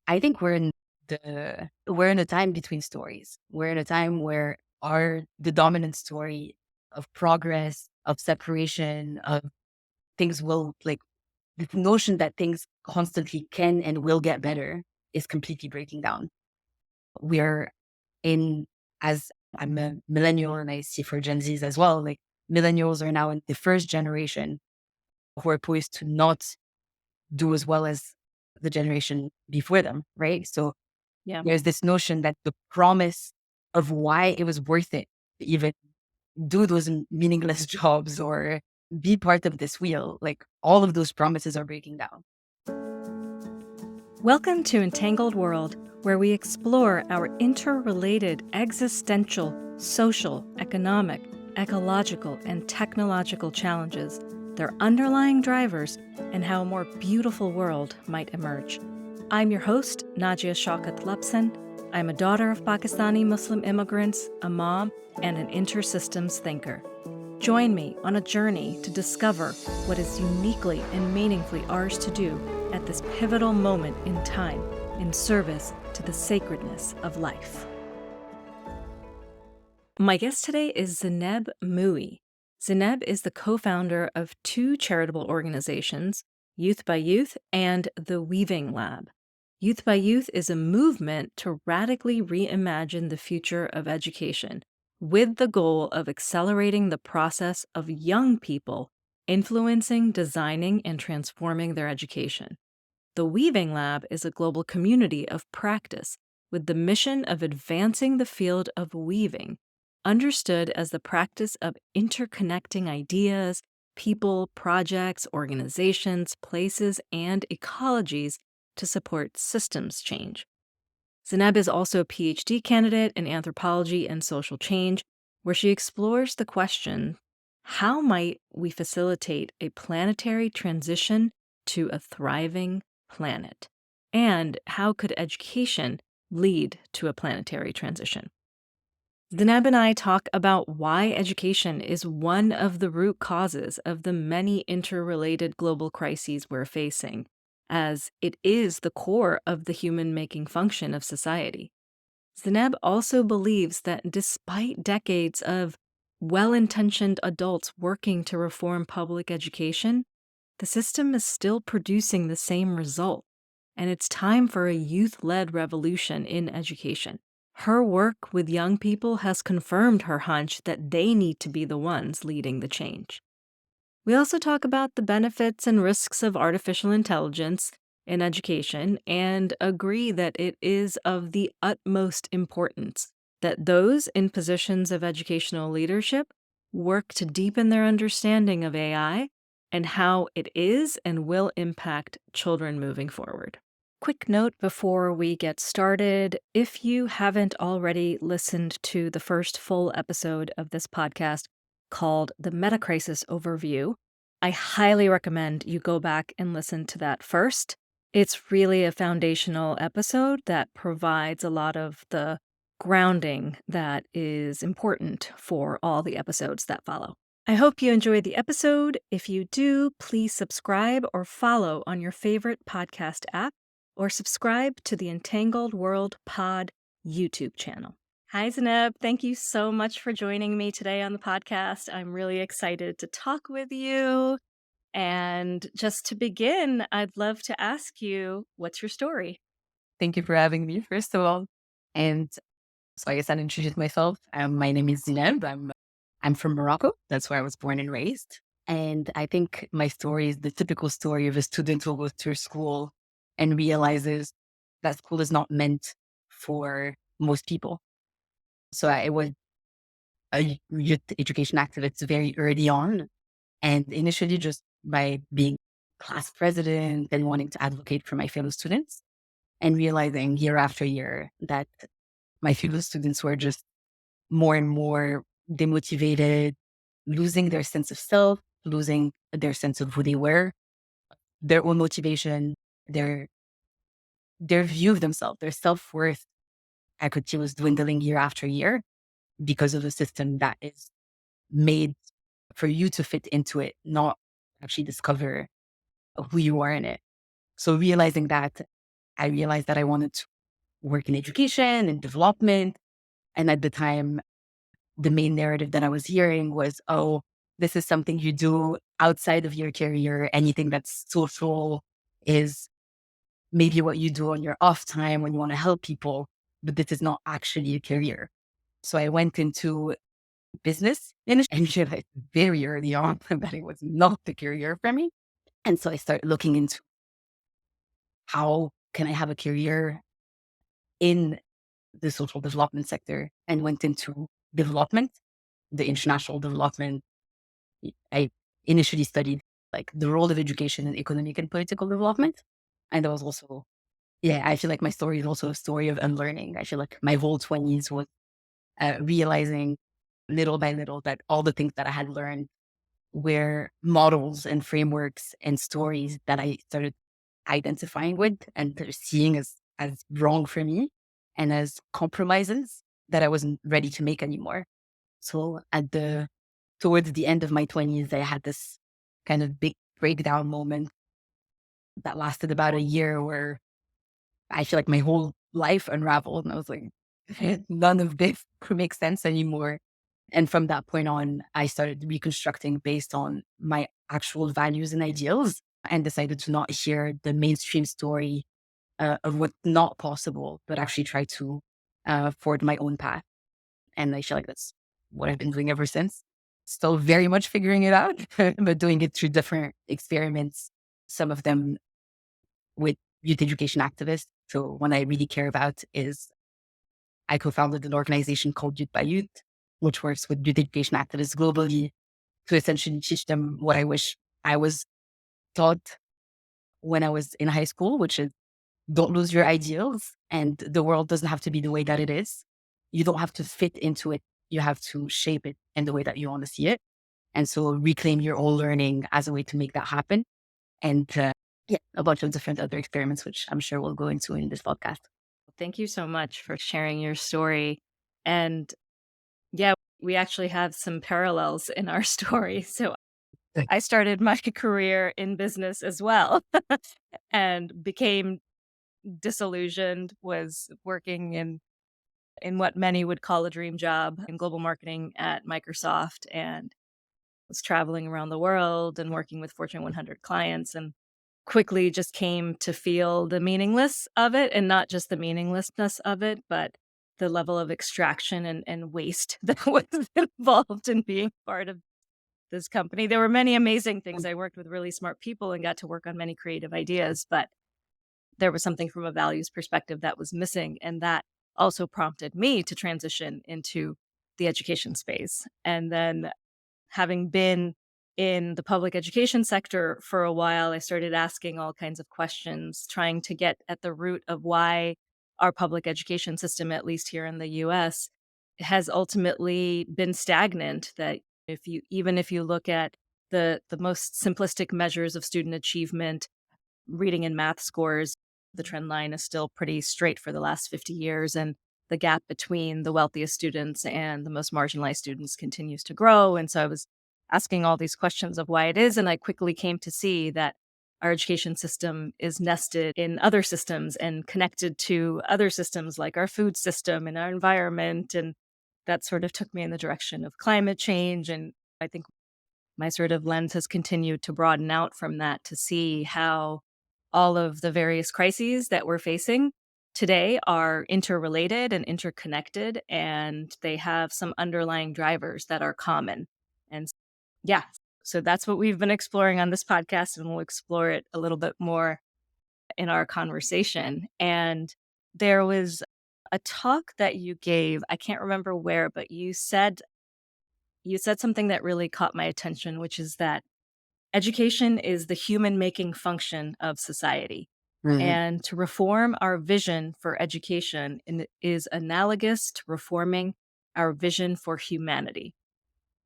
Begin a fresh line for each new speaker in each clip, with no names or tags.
I think we're in a time between stories. We're in a time where the dominant story of progress, of separation, of things will like the notion that things constantly can and will get better is completely breaking down. We're in as I'm a millennial and I see for Gen Zs as well, like millennials are now in the first generation who are poised to not do as well as the generation before them, right? So
Yeah.
there's this notion that the promise of why it was worth it to even do those meaningless jobs or be part of this wheel, like all of those promises are breaking down.
Welcome to Entangled World, where we explore our interrelated existential, social, economic, ecological, and technological challenges, their underlying drivers, and how a more beautiful world might emerge. I'm your host, Najia Shaukat Lepsin. I'm a daughter of Pakistani Muslim immigrants, a mom, and an intersystems thinker. Join me on a journey to discover what is uniquely and meaningfully ours to do at this pivotal moment in time in service to the sacredness of life. My guest today is Zineb Mouhyi. Zineb is the co-founder of two charitable organizations, Youth by Youth and the Weaving Lab. Youth by Youth is a movement to radically reimagine the future of education, with the goal of accelerating the process of young people influencing, designing, and transforming their education. The Weaving Lab is a global community of practice with the mission of advancing the field of weaving, understood as the practice of interconnecting ideas, people, projects, organizations, places, and ecologies to support systems change. Zineb is also a PhD candidate in Anthropology and Social Change, where she explores the question, how might we facilitate a planetary transition to a thriving planet? And how could education lead to a planetary transition? Zineb and I talk about why education is one of the root causes of the many interrelated global crises we're facing, as it is the core of the human-making function of society. Zineb also believes that despite decades of well-intentioned adults working to reform public education, the system is still producing the same result, and it's time for a youth-led revolution in education. Her work with young people has confirmed her hunch that they need to be the ones leading the change. We also talk about the benefits and risks of artificial intelligence in education and agree that it is of the utmost importance that those in positions of educational leadership work to deepen their understanding of AI and how it is and will impact children moving forward. Quick note before we get started, if you haven't already listened to the first full episode of this podcast called The Metacrisis Overview, I highly recommend you go back and listen to that first. It's really a foundational episode that provides a lot of the grounding that is important for all the episodes that follow. I hope you enjoyed the episode. If you do, please subscribe or follow on your favorite podcast app, or subscribe to the Entangled World Pod YouTube channel. Hi, Zineb. Thank you so much for joining me today on the podcast. I'm really excited to talk with you. And just to begin, I'd love to ask you, what's your story?
Thank you for having me, first of all. And so I guess I'll introduce myself. My name is Zineb. I'm from Morocco. That's where I was born and raised. And I think my story is the typical story of a student who goes to school and realizes that school is not meant for most people. So I was a youth education activist very early on. And initially just by being class president and wanting to advocate for my fellow students and realizing year after year that my fellow students were just more and more demotivated, losing their sense of self, losing their sense of who they were, their own motivation, their view of themselves, their self-worth, I could see was dwindling year after year because of a system that is made for you to fit into it, not actually discover who you are in it. So realizing that, I realized that I wanted to work in education and development. And at the time, the main narrative that I was hearing was, oh, this is something you do outside of your career. Anything that's social is maybe what you do on your off time when you want to help people, but this is not actually a career. So I went into business and realized very early on that it was not the career for me. And so I started looking into how can I have a career in the social development sector and went into development, the international development. I initially studied like the role of education in economic and political development. And there was also, yeah, I feel like my story is also a story of unlearning. I feel like my whole 20s was realizing little by little that all the things that I had learned were models and frameworks and stories that I started identifying with and seeing as wrong for me and as compromises that I wasn't ready to make anymore. So towards the end of my 20s, I had this kind of big breakdown moment that lasted about a year where I feel like my whole life unraveled and I was like, none of this makes sense anymore. And from that point on, I started reconstructing based on my actual values and ideals and decided to not hear the mainstream story of what's not possible, but actually try to forge my own path. And I feel like that's what I've been doing ever since. Still very much figuring it out, but doing it through different experiments, some of them with youth education activists. So one I really care about is I co-founded an organization called Youth by Youth, which works with youth education activists globally to essentially teach them what I wish I was taught when I was in high school, which is don't lose your ideals. And the world doesn't have to be the way that it is. You don't have to fit into it. You have to shape it in the way that you want to see it. And so reclaim your own learning as a way to make that happen. And yeah, a bunch of different other experiments, which I'm sure we'll go into in this podcast.
Thank you so much for sharing your story. And yeah, we actually have some parallels in our story. So
Thank
I started my career in business as well and became disillusioned, was working in what many would call a dream job in global marketing at Microsoft, and was traveling around the world and working with Fortune 100 clients, and quickly just came to feel the meaningless of it, and not just the meaninglessness of it, but the level of extraction and waste that was involved in being part of this company. There were many amazing things. I worked with really smart people and got to work on many creative ideas, but there was something from a values perspective that was missing. And that also prompted me to transition into the education space. And then, having been in the public education sector for a while, I started asking all kinds of questions, trying to get at the root of why our public education system, at least here in the US, has ultimately been stagnant. That even if you look at the most simplistic measures of student achievement, reading and math scores, the trend line is still pretty straight for the last 50 years. And the gap between the wealthiest students and the most marginalized students continues to grow. And so I was asking all these questions of why it is. And I quickly came to see that our education system is nested in other systems and connected to other systems like our food system and our environment. And that sort of took me in the direction of climate change. And I think my sort of lens has continued to broaden out from that to see how all of the various crises that we're facing today are interrelated and interconnected, and they have some underlying drivers that are common. And yeah, so that's what we've been exploring on this podcast, and we'll explore it a little bit more in our conversation. And there was a talk that you gave, I can't remember where, but you said something that really caught my attention, which is that education is the human making function of society.
Mhm.
And to reform our vision for education is analogous to reforming our vision for humanity.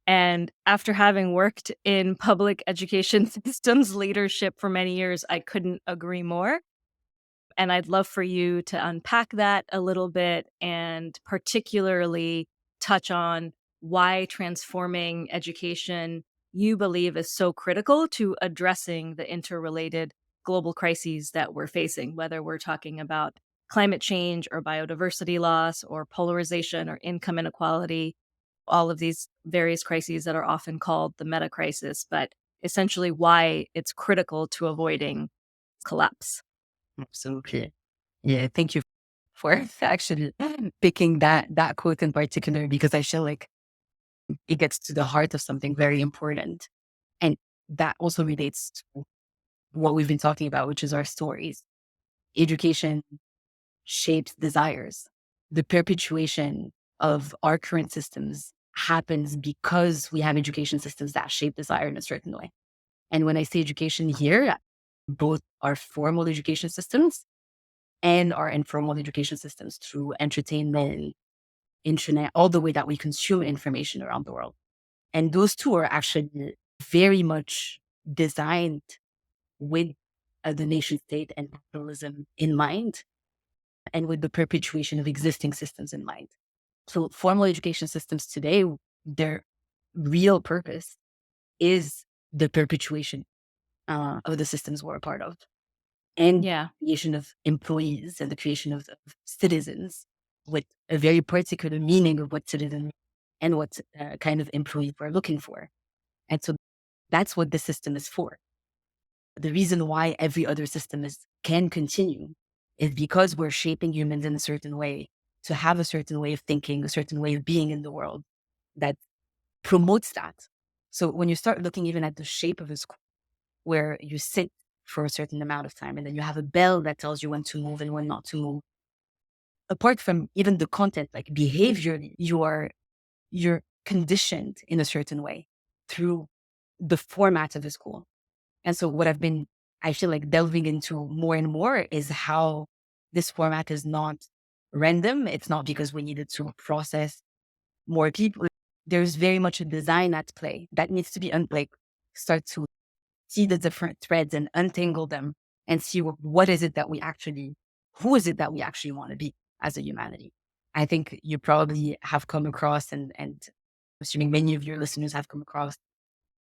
And after having worked in public education systems leadership for many years, I couldn't agree more. And I'd love for you to unpack that a little bit and particularly touch on why transforming education you believe is so critical to addressing the interrelated global crises that we're facing, whether we're talking about climate change or biodiversity loss or polarization or income inequality, all of these various crises that are often called the metacrisis, but essentially why it's critical to avoiding collapse.
Absolutely. Yeah, thank you for actually picking that quote in particular, because I feel like it gets to the heart of something very important. And that also relates to what we've been talking about, which is our stories. Education shapes desires. The perpetuation of our current systems happens because we have education systems that shape desire in a certain way. And when I say education here, both our formal education systems and our informal education systems through entertainment, internet, all the way that we consume information around the world. And those two are actually very much designed with the nation state and capitalism in mind, and with the perpetuation of existing systems in mind. So formal education systems today, their real purpose is the perpetuation of the systems we're a part of, and
Yeah.
creation of employees and the creation of citizens with a very particular meaning of what citizen and what kind of employee we're looking for. And so that's what the system is for. The reason why every other system can continue is because we're shaping humans in a certain way to have a certain way of thinking, a certain way of being in the world that promotes that. So when you start looking even at the shape of a school, where you sit for a certain amount of time and then you have a bell that tells you when to move and when not to move, apart from even the content, like behaviorally, you're conditioned in a certain way through the format of a school. And so what I feel like delving into more and more is how this format is not random. It's not because we needed to process more people. There's very much a design at play that needs to be start to see the different threads and untangle them and see what is it that who is it that we actually want to be as a humanity. I think you probably have come across, and assuming many of your listeners have come across,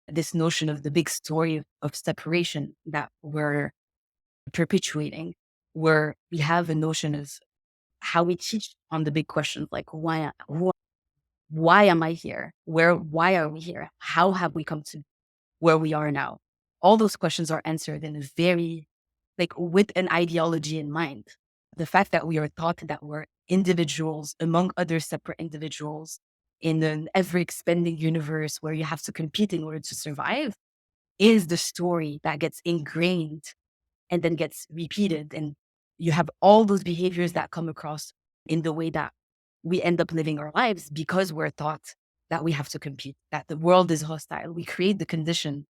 this notion of the big story of separation that we're perpetuating, where we have a notion of how we teach on the big questions like why am I here? Why are we here? How have we come to where we are now? All those questions are answered in a very, with an ideology in mind. The fact that we are taught that we're individuals among other separate individuals in an ever expanding universe where you have to compete in order to survive is the story that gets ingrained and then gets repeated. And you have all those behaviors that come across in the way that we end up living our lives because we're taught that we have to compete, that the world is hostile. We create the condition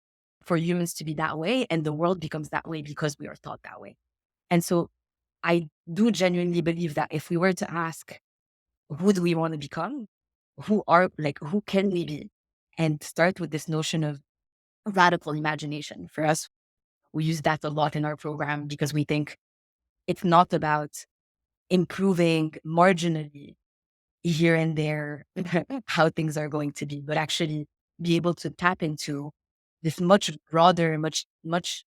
for humans to be that way, and the world becomes that way because we are taught that way. And so I do genuinely believe that if we were to ask, who do we want to become? Who can we be? And start with this notion of radical imagination. For us, we use that a lot in our program because we think it's not about improving marginally here and there how things are going to be, but actually be able to tap into this much broader, much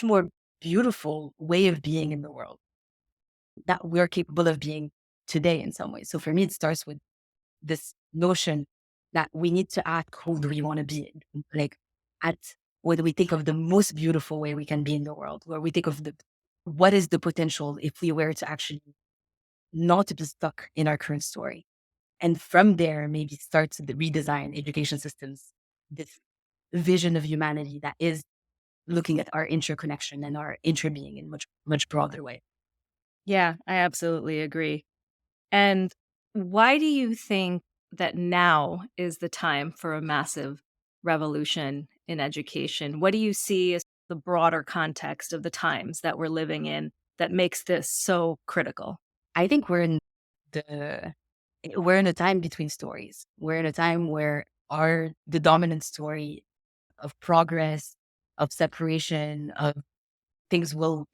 more beautiful way of being in the world that we're capable of being today in some ways. So for me, it starts with this notion that we need to ask, who do we want to be? Like at when we think of the most beautiful way we can be in the world, where we think of what is the potential if we were to actually not be stuck in our current story. And from there, maybe start to redesign education systems, this vision of humanity that is looking at our interconnection and our interbeing in much broader way.
Yeah, I absolutely agree. And why do you think that now is the time for a massive revolution in education? What do you see as the broader context of the times that we're living in that makes this so critical?
I think the we're in a time between stories. We're in a time where the dominant story of progress, of separation, of things will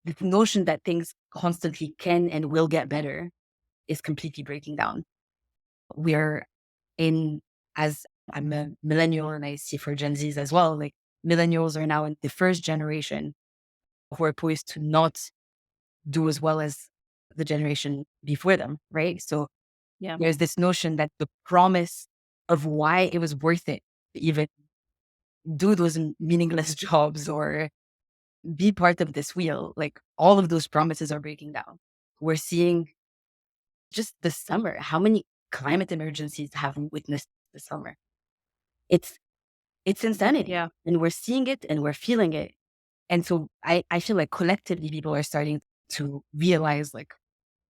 the notion that things constantly can and will get better is completely breaking down. We're in as I'm a millennial and I see for Gen Zs as well, like millennials are now in the first generation who are poised to not do as well as the generation before them, right? So
Yeah.
there's this notion that the promise of why it was worth it to even do those meaningless jobs or be part of this wheel, like all of those promises are breaking down. We're seeing just this summer, how many climate emergencies have we witnessed this summer? It's it's insanity.
Yeah.
And we're seeing it and we're feeling it. And so I feel like collectively people are starting to realize like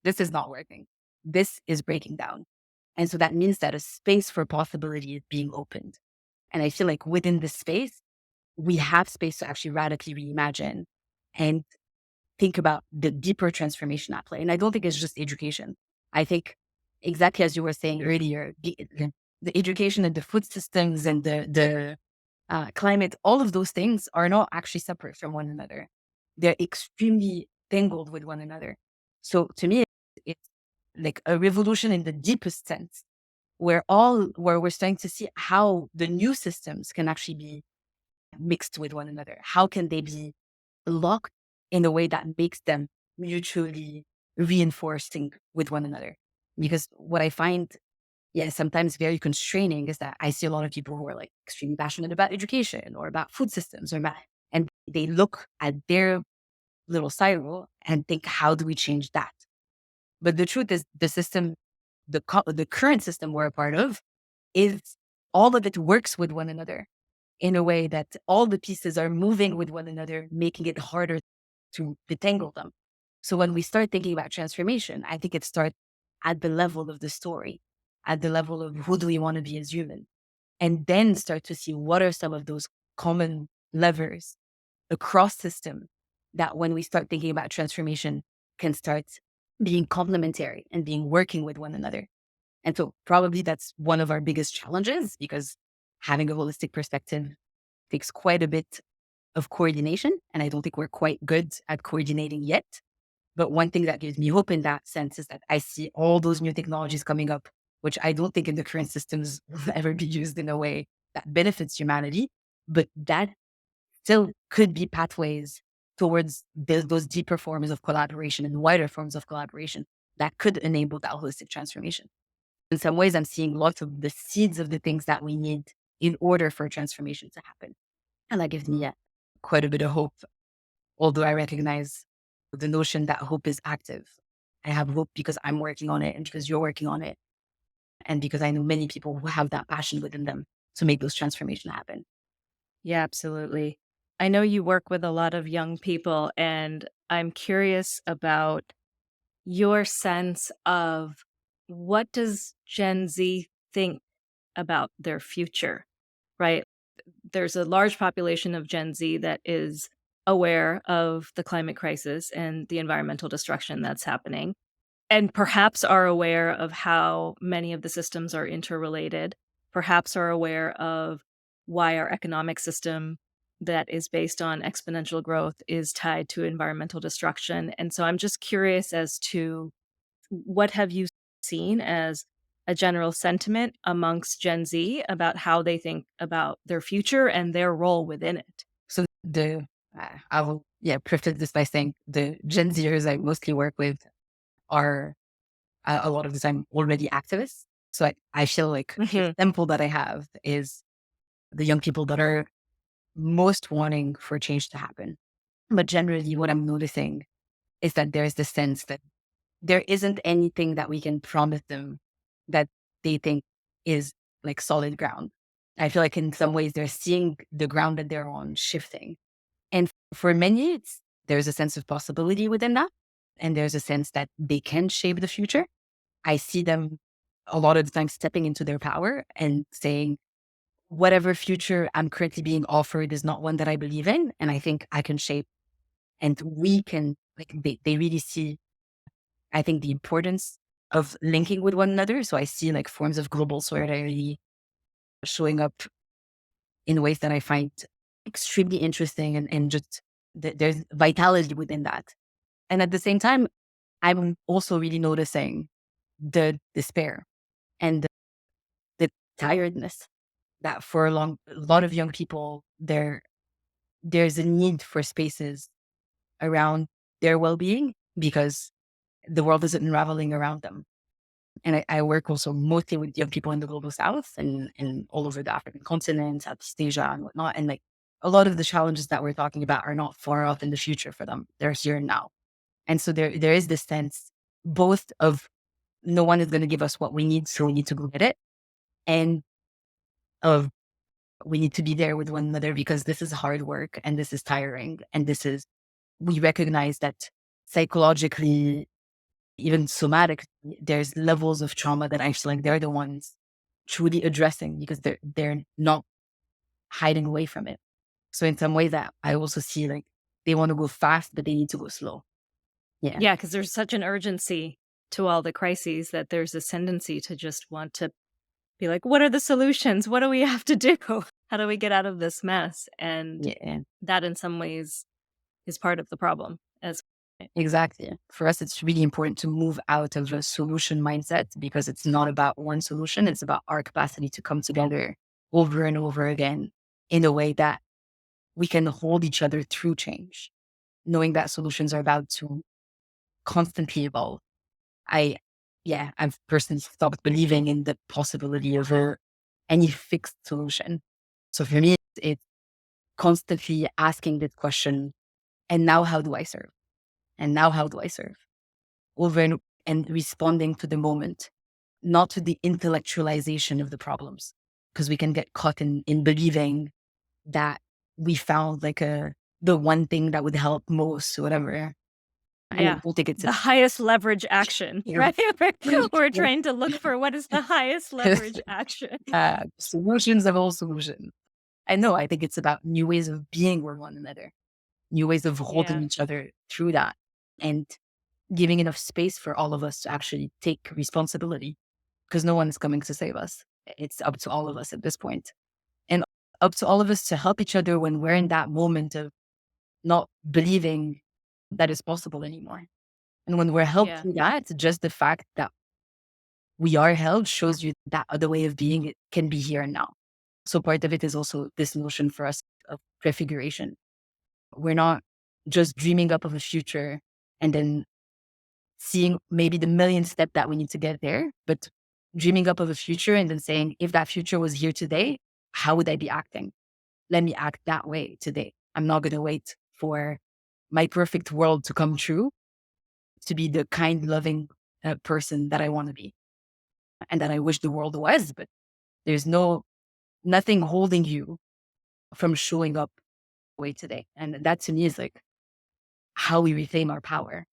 this is not working. This is breaking down. And so that means that a space for possibility is being opened. And I feel like within this space, we have space to actually radically reimagine and think about the deeper transformation at play. And I don't think it's just education. I think exactly as you were saying earlier, the education and the food systems and the climate, all of those things are not actually separate from one another. They're extremely tangled with one another. So to me, it's like a revolution in the deepest sense, where we're starting to see how the new systems can actually be mixed with one another. How can they be locked in a way that makes them mutually reinforcing with one another? Because what I find, yeah, sometimes very constraining is that I see a lot of people who are like extremely passionate about education or about food systems and they look at their little silo and think, how do we change that? But the truth is the system, the current system we're a part of is all of it works with one another in a way that all the pieces are moving with one another, making it harder to detangle them. So when we start thinking about transformation, I think it starts at the level of the story, at the level of who do we want to be as human, and then start to see what are some of those common levers across system that when we start thinking about transformation can start being complementary and being working with one another. And so probably that's one of our biggest challenges because having a holistic perspective takes quite a bit of coordination. And I don't think we're quite good at coordinating yet. But one thing that gives me hope in that sense is that I see all those new technologies coming up, which I don't think in the current systems will ever be used in a way that benefits humanity. But that still could be pathways towards those deeper forms of collaboration and wider forms of collaboration that could enable that holistic transformation. In some ways, I'm seeing lots of the seeds of the things that we need in order for transformation to happen. And that gives me quite a bit of hope, although I recognize the notion that hope is active. I have hope because I'm working on it and because you're working on it. And because I know many people who have that passion within them to make those transformations happen.
Yeah, absolutely. I know you work with a lot of young people, and I'm curious about your sense of what does Gen Z think about their future, right? There's a large population of Gen Z that is aware of the climate crisis and the environmental destruction that's happening, and perhaps are aware of how many of the systems are interrelated, perhaps are aware of why our economic system that is based on exponential growth is tied to environmental destruction. And so I'm just curious as to what have you seen as a general sentiment amongst Gen Z about how they think about their future and their role within it?
So I will, yeah, preface this by saying the Gen Zers I mostly work with are a lot of the time already activists. So I feel like the
Mhm.
sample that I have is the young people that are most wanting for change to happen. But generally, what I'm noticing is that there's the sense that there isn't anything that we can promise them that they think is like solid ground. I feel like in some ways they're seeing the ground that they're on shifting. And for many, there's a sense of possibility within that. And there's a sense that they can shape the future. I see them a lot of the time stepping into their power and saying, whatever future I'm currently being offered is not one that I believe in. And I think I can shape and we can, like, they really see, I think, the importance of linking with one another. So I see like forms of global solidarity showing up in ways that I find extremely interesting and just there's vitality within that. And at the same time, I'm also really noticing the despair and the tiredness that for a lot of young people, there's a need for spaces around their well-being because the world is unraveling around them. And I work also mostly with young people in the global south and all over the African continent, Southeast Asia and whatnot. And like a lot of the challenges that we're talking about are not far off in the future for them. They're here and now. And so there is this sense both of no one is going to give us what we need, so we need to go get it. And of we need to be there with one another because this is hard work and this is tiring. And we recognize that psychologically, even somatically, there's levels of trauma that I feel like they're the ones truly addressing because they're not hiding away from it. So in some way that I also see like they want to go fast, but they need to go slow. Yeah.
Yeah, because there's such an urgency to all the crises that there's this tendency to just want to be like, what are the solutions? What do we have to do? How do we get out of this mess? And
Yeah.
that in some ways is part of the problem as
Exactly. For us, it's really important to move out of a solution mindset because it's not about one solution. It's about our capacity to come together over and over again in a way that we can hold each other through change, knowing that solutions are about to constantly evolve. I've personally stopped believing in the possibility of any fixed solution. So for me, it's constantly asking this question, and now how do I serve? And now how do I serve? Over and responding to the moment, not to the intellectualization of the problems. Because we can get caught in believing that we found like the one thing that would help most or whatever. And I
yeah,
don't think it's
the highest leverage action,
you
right? We're
know,
trying to look for what is the highest leverage action.
solutions of all solutions. I know, I think it's about new ways of being with one another, new ways of holding
Yeah.
each other through that and giving enough space for all of us to actually take responsibility because no one is coming to save us. It's up to all of us at this point and up to all of us to help each other when we're in that moment of not believing that it's possible anymore. And when we're helped
Yeah.
through that, just the fact that we are held shows you that other way of being it can be here and now. So part of it is also this notion for us of prefiguration. We're not just dreaming up of a future and then seeing maybe the millionth step that we need to get there, but dreaming up of a future and then saying, if that future was here today, how would I be acting? Let me act that way today. I'm not going to wait for my perfect world to come true to be the kind, loving person that I want to be and that I wish the world was, but there's nothing holding you from showing up way today. And that to me is like how we reclaim our power.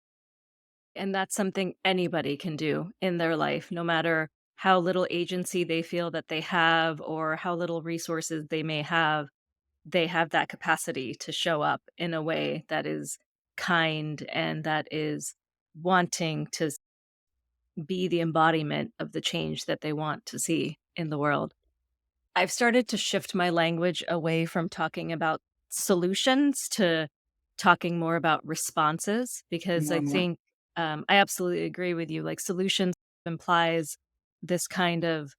And that's something anybody can do in their life, no matter how little agency they feel that they have or how little resources they may have. They have that capacity to show up in a way that is kind and that is wanting to be the embodiment of the change that they want to see in the world. I've started to shift my language away from talking about solutions to talking more about responses because
More
I
and more.
think I absolutely agree with you. Like solutions implies this kind of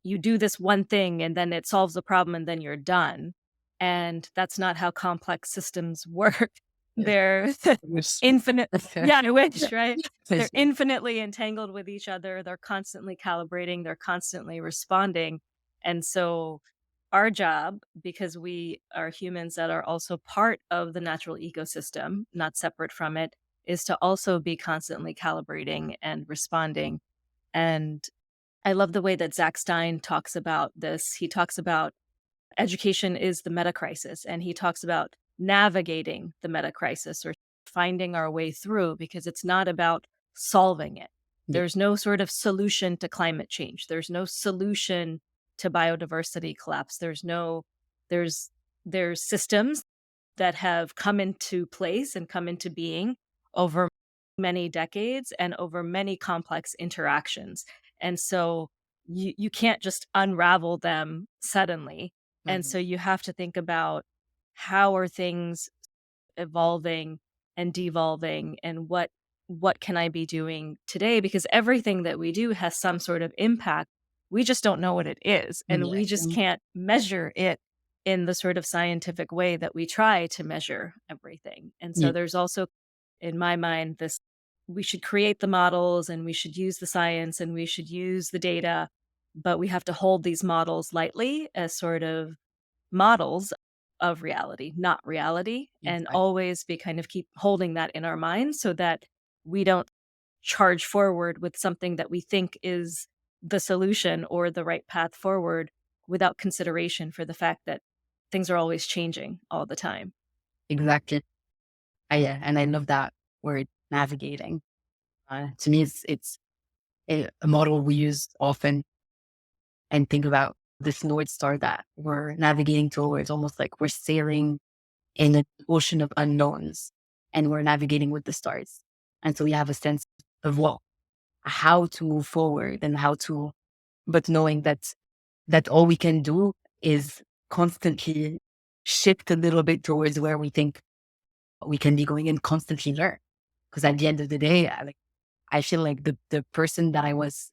you do this one thing and then it solves the problem and then you're done. And that's not how complex systems work.
Yes.
They're
Which,
infinite. Yeah, I wish, right? They're
which-
infinitely entangled with each other. They're constantly calibrating, they're constantly responding. And so our job, because we are humans that are also part of the natural ecosystem, not separate from it, is to also be constantly calibrating and responding. And I love the way that Zach Stein talks about this. He talks about education is the metacrisis, and he talks about navigating the metacrisis or finding our way through because it's not about solving it.
yeah,
There's no sort of solution to climate change. There's no solution to biodiversity collapse. There's there's systems that have come into place and come into being over many decades and over many complex interactions. And so you can't just unravel them suddenly. And
mhm,
so you have to think about how are things evolving and devolving and what can I be doing today because everything that we do has some sort of impact. We just don't know what it is and
yeah,
we just can't measure it in the sort of scientific way that we try to measure everything. And so
Yeah,
there's also, in my mind, this we should create the models and we should use the science and we should use the data, but we have to hold these models lightly as sort of models of reality, not reality, and
exactly.
always be kind of keep holding that in our minds so that we don't charge forward with something that we think is the solution or the right path forward without consideration for the fact that things are always changing all the time.
Exactly. Yeah, and I love that word navigating. To me, it's a model we use often and think about this North Star that we're navigating towards, almost like we're sailing in an ocean of unknowns and we're navigating with the stars. And so we have a sense of how to move forward and how to, but knowing that all we can do is constantly shift a little bit towards where we think we can be going and constantly learn. Because at the end of the day, I feel like the person that I was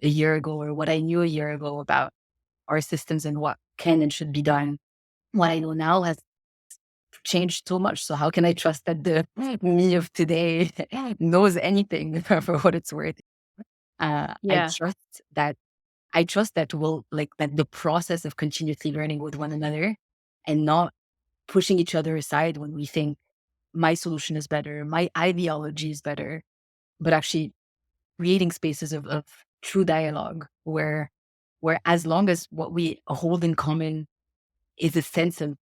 a year ago or what I knew a year ago about our systems and what can and should be done, what I know now has changed so much. So how can I trust that the me of today knows anything for what it's worth? I
Yeah.
trust that we'll like that the process of continuously learning with one another and not pushing each other aside when we think my solution is better, my ideology is better, but actually creating spaces of true dialogue where as long as what we hold in common is a sense of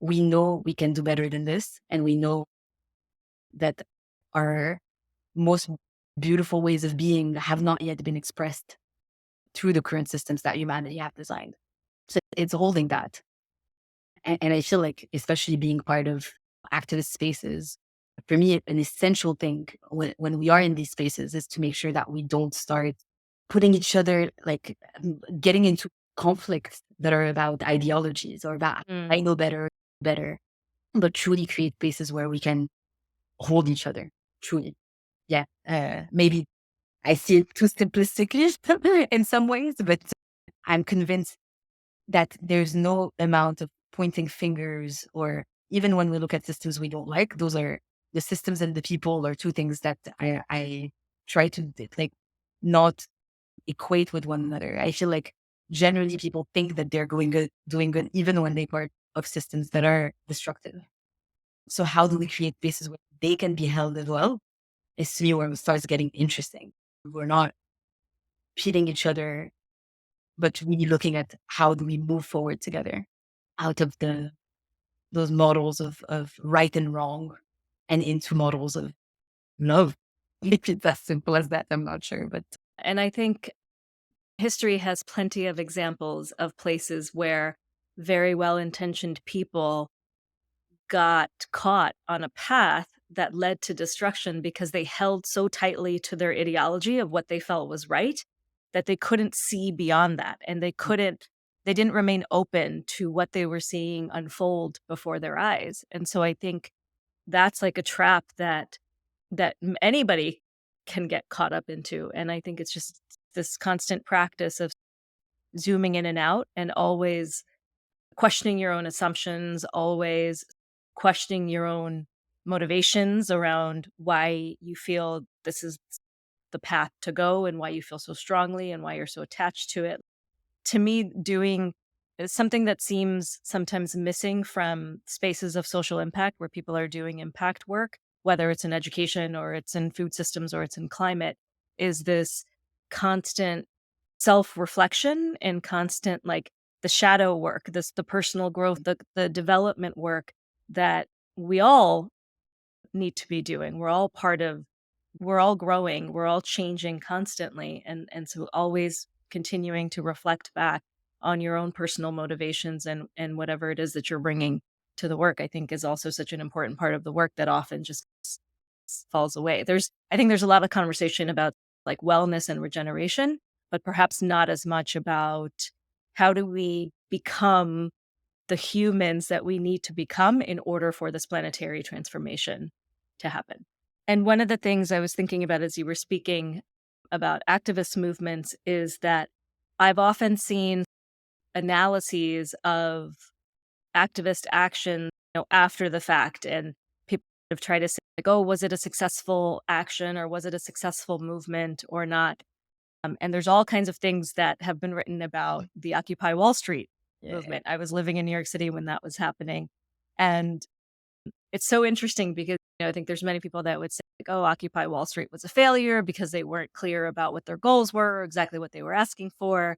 we know we can do better than this, and we know that our most beautiful ways of being have not yet been expressed through the current systems that humanity have designed. So it's holding that. And I feel like, especially being part of activist spaces, for me, an essential thing when we are in these spaces is to make sure that we don't start putting each other, like getting into conflicts that are about ideologies or about, I
Mm.
know better, but truly create spaces where we can hold each other, truly. Yeah. Maybe I see it too simplistically in some ways, but I'm convinced that there's no amount of pointing fingers, or even when we look at systems we don't like, those are the systems and the people are two things that I try to like not equate with one another. I feel like generally people think that they're doing good, even when they're part of systems that are destructive. So how do we create spaces where they can be held as well? Is to me where it starts getting interesting. We're not pitting each other, but really looking at how do we move forward together out of those models of right and wrong and into models of love. Maybe it's as simple as that. I'm not sure, but
And I think history has plenty of examples of places where very well intentioned people got caught on a path that led to destruction because they held so tightly to their ideology of what they felt was right that they couldn't see beyond that, and they didn't remain open to what they were seeing unfold before their eyes. And so I think that's like a trap that anybody can get caught up into. And I think it's just this constant practice of zooming in and out and always questioning your own assumptions, always questioning your own motivations around why you feel this is the path to go and why you feel so strongly and why you're so attached to it. To me, doing something that seems sometimes missing from spaces of social impact where people are doing impact work, whether it's in education or it's in food systems or it's in climate, is this constant self-reflection and constant, like, the shadow work, the personal growth, the development work that we all need to be doing. We're all growing, we're all changing constantly, and so always continuing to reflect back on your own personal motivations and whatever it is that you're bringing to the work, I think is also such an important part of the work that often just falls away. I think there's a lot of conversation about like wellness and regeneration, but perhaps not as much about how do we become the humans that we need to become in order for this planetary transformation to happen. And one of the things I was thinking about as you were speaking about activist movements is that I've often seen analyses of activist action, after the fact, and people have tried to say like, "Oh, was it a successful action or was it a successful movement or not?" And there's all kinds of things that have been written about the Occupy Wall Street
Yeah.
movement. I was living in New York City when that was happening, and it's so interesting because, I think there's many people that would say, like, "Oh, Occupy Wall Street was a failure because they weren't clear about what their goals were or exactly what they were asking for."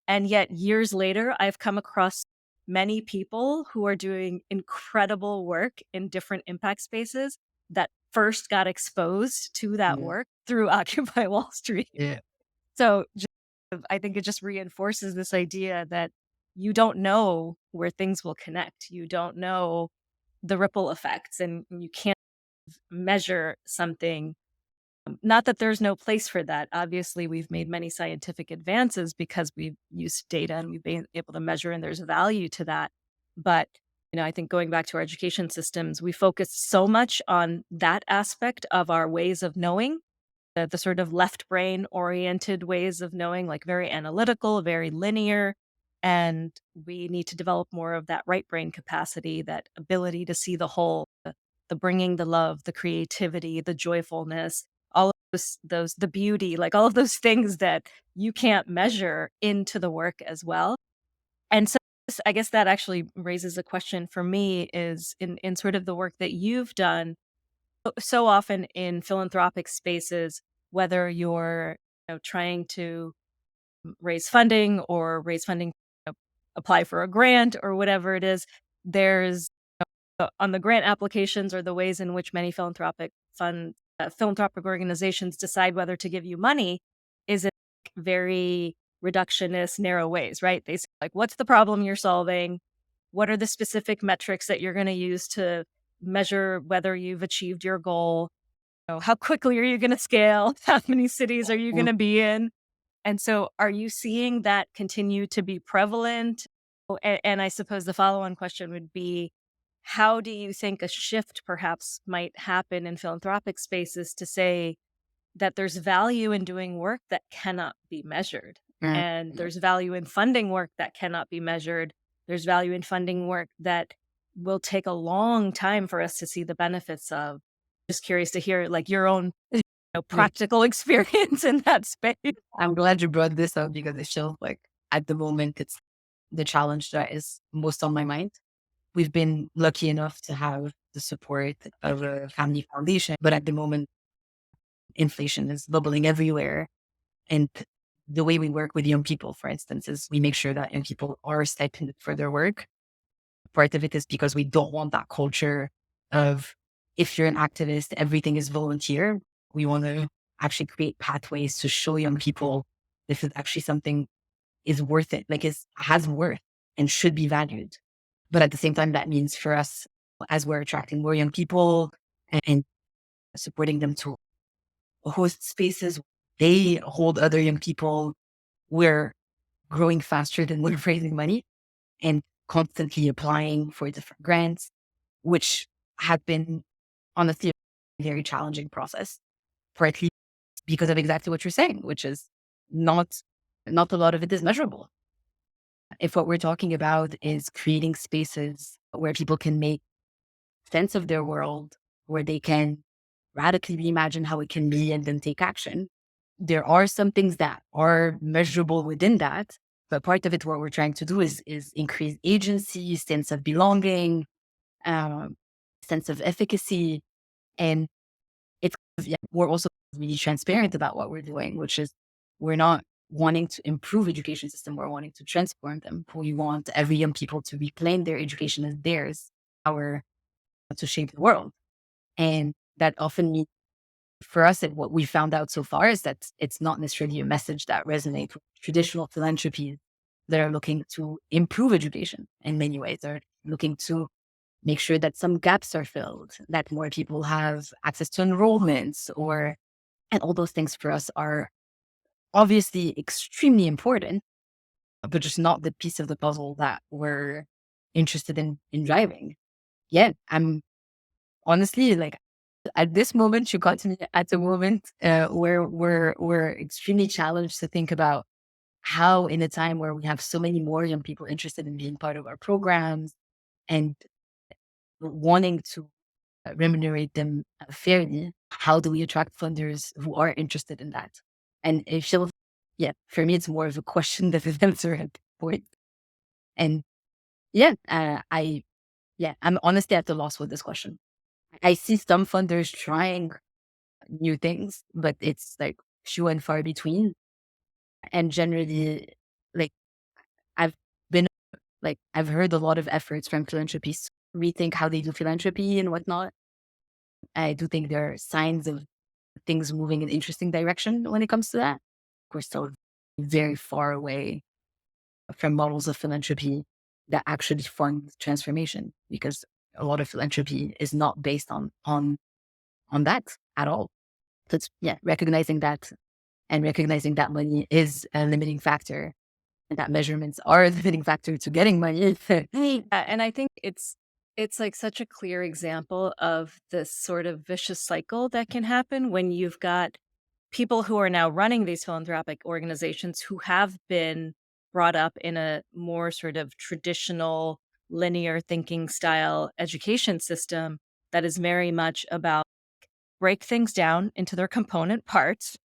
And yet years later, I've come across many people who are doing incredible work in different impact spaces that first got exposed to that
Yeah.
work through Occupy Wall Street.
Yeah.
So I think it just reinforces this idea that you don't know where things will connect. You don't know the ripple effects, and you can't measure something. Not that there's no place for that. Obviously, we've made many scientific advances because we've used data and we've been able to measure, and there's value to that. But, I think going back to our education systems, we focus so much on that aspect of our ways of knowing, the sort of left brain oriented ways of knowing, like very analytical, very linear. And we need to develop more of that right brain capacity, that ability to see the whole, the bringing the love, the creativity, the joyfulness, all of those, the beauty, like all of those things that you can't measure into the work as well. And so I guess that actually raises a question for me is in sort of the work that you've done so often in philanthropic spaces, whether you're, trying to raise funding or raise funding, apply for a grant or whatever it is, there's on the grant applications or the ways in which many philanthropic organizations decide whether to give you money is in very reductionist, narrow ways, right? They say, like, what's the problem you're solving? What are the specific metrics that you're going to use to measure whether you've achieved your goal? How quickly are you going to scale? How many cities are you going
Mm.
to be in? And so, are you seeing that continue to be prevalent? And I suppose the follow on question would be, how do you think a shift perhaps might happen in philanthropic spaces to say that there's value in doing work that cannot be measured?
Yeah.
And
Yeah.
there's value in funding work that cannot be measured. There's value in funding work that will take a long time for us to see the benefits of. Just curious to hear like your own
Yeah.
practical experience in that space.
I'm glad you brought this up because it feels like at the moment it's the challenge that is most on my mind. We've been lucky enough to have the support of a family foundation, but at the moment, inflation is bubbling everywhere. And the way we work with young people, for instance, is we make sure that young people are stipended for their work. Part of it is because we don't want that culture of if you're an activist, everything is volunteer. We want to actually create pathways to show young people this is actually something is worth it, like is has worth and should be valued. But at the same time, that means for us, as we're attracting more young people and supporting them to host spaces, they hold other young people. We're growing faster than we're raising money and constantly applying for different grants, which have been honestly a very challenging process, partly because of exactly what you're saying, which is not not a lot of it is measurable. If what we're talking about is creating spaces where people can make sense of their world, where they can radically reimagine how it can be and then take action, there are some things that are measurable within that. But part of it, what we're trying to do is increase agency, sense of belonging, um, sense of efficacy. And it's, yeah, we're also really transparent about what we're doing, which is we're not wanting to improve education system. We're wanting to transform them. We want every young people to reclaim their education as theirs, our to shape the world. And that often means for us, and what we found out so far is that it's not necessarily a message that resonates with traditional philanthropies that are looking to improve education in many ways. They're looking to make sure that some gaps are filled, that more people have access to enrollments, or and all those things for us are obviously extremely important, but just not the piece of the puzzle that we're interested in driving. Yeah, I'm honestly like at this moment, you got me at a moment where we're extremely challenged to think about how, in a time where we have so many more young people interested in being part of our programs, and wanting to remunerate them fairly, how do we attract funders who are interested in that? And it feels, yeah, for me, it's more of a question than an answer at this point. And yeah, I'm honestly at a loss with this question. I see some funders trying new things, but it's like few and far between. And generally, like I've been I've heard a lot of efforts from philanthropists to rethink how they do philanthropy and whatnot. I do think there are signs of things moving in interesting direction when it comes to that. We're still very far away from models of philanthropy that actually fund transformation, because a lot of philanthropy is not based on that at all. So it's, yeah, recognizing that, and recognizing that money is a limiting factor, and that measurements are a limiting factor to getting money.
And I think it's like such a clear example of this sort of vicious cycle that can happen when you've got people who are now running these philanthropic organizations who have been brought up in a more sort of traditional linear thinking style education system that is very much about break things down into their component parts,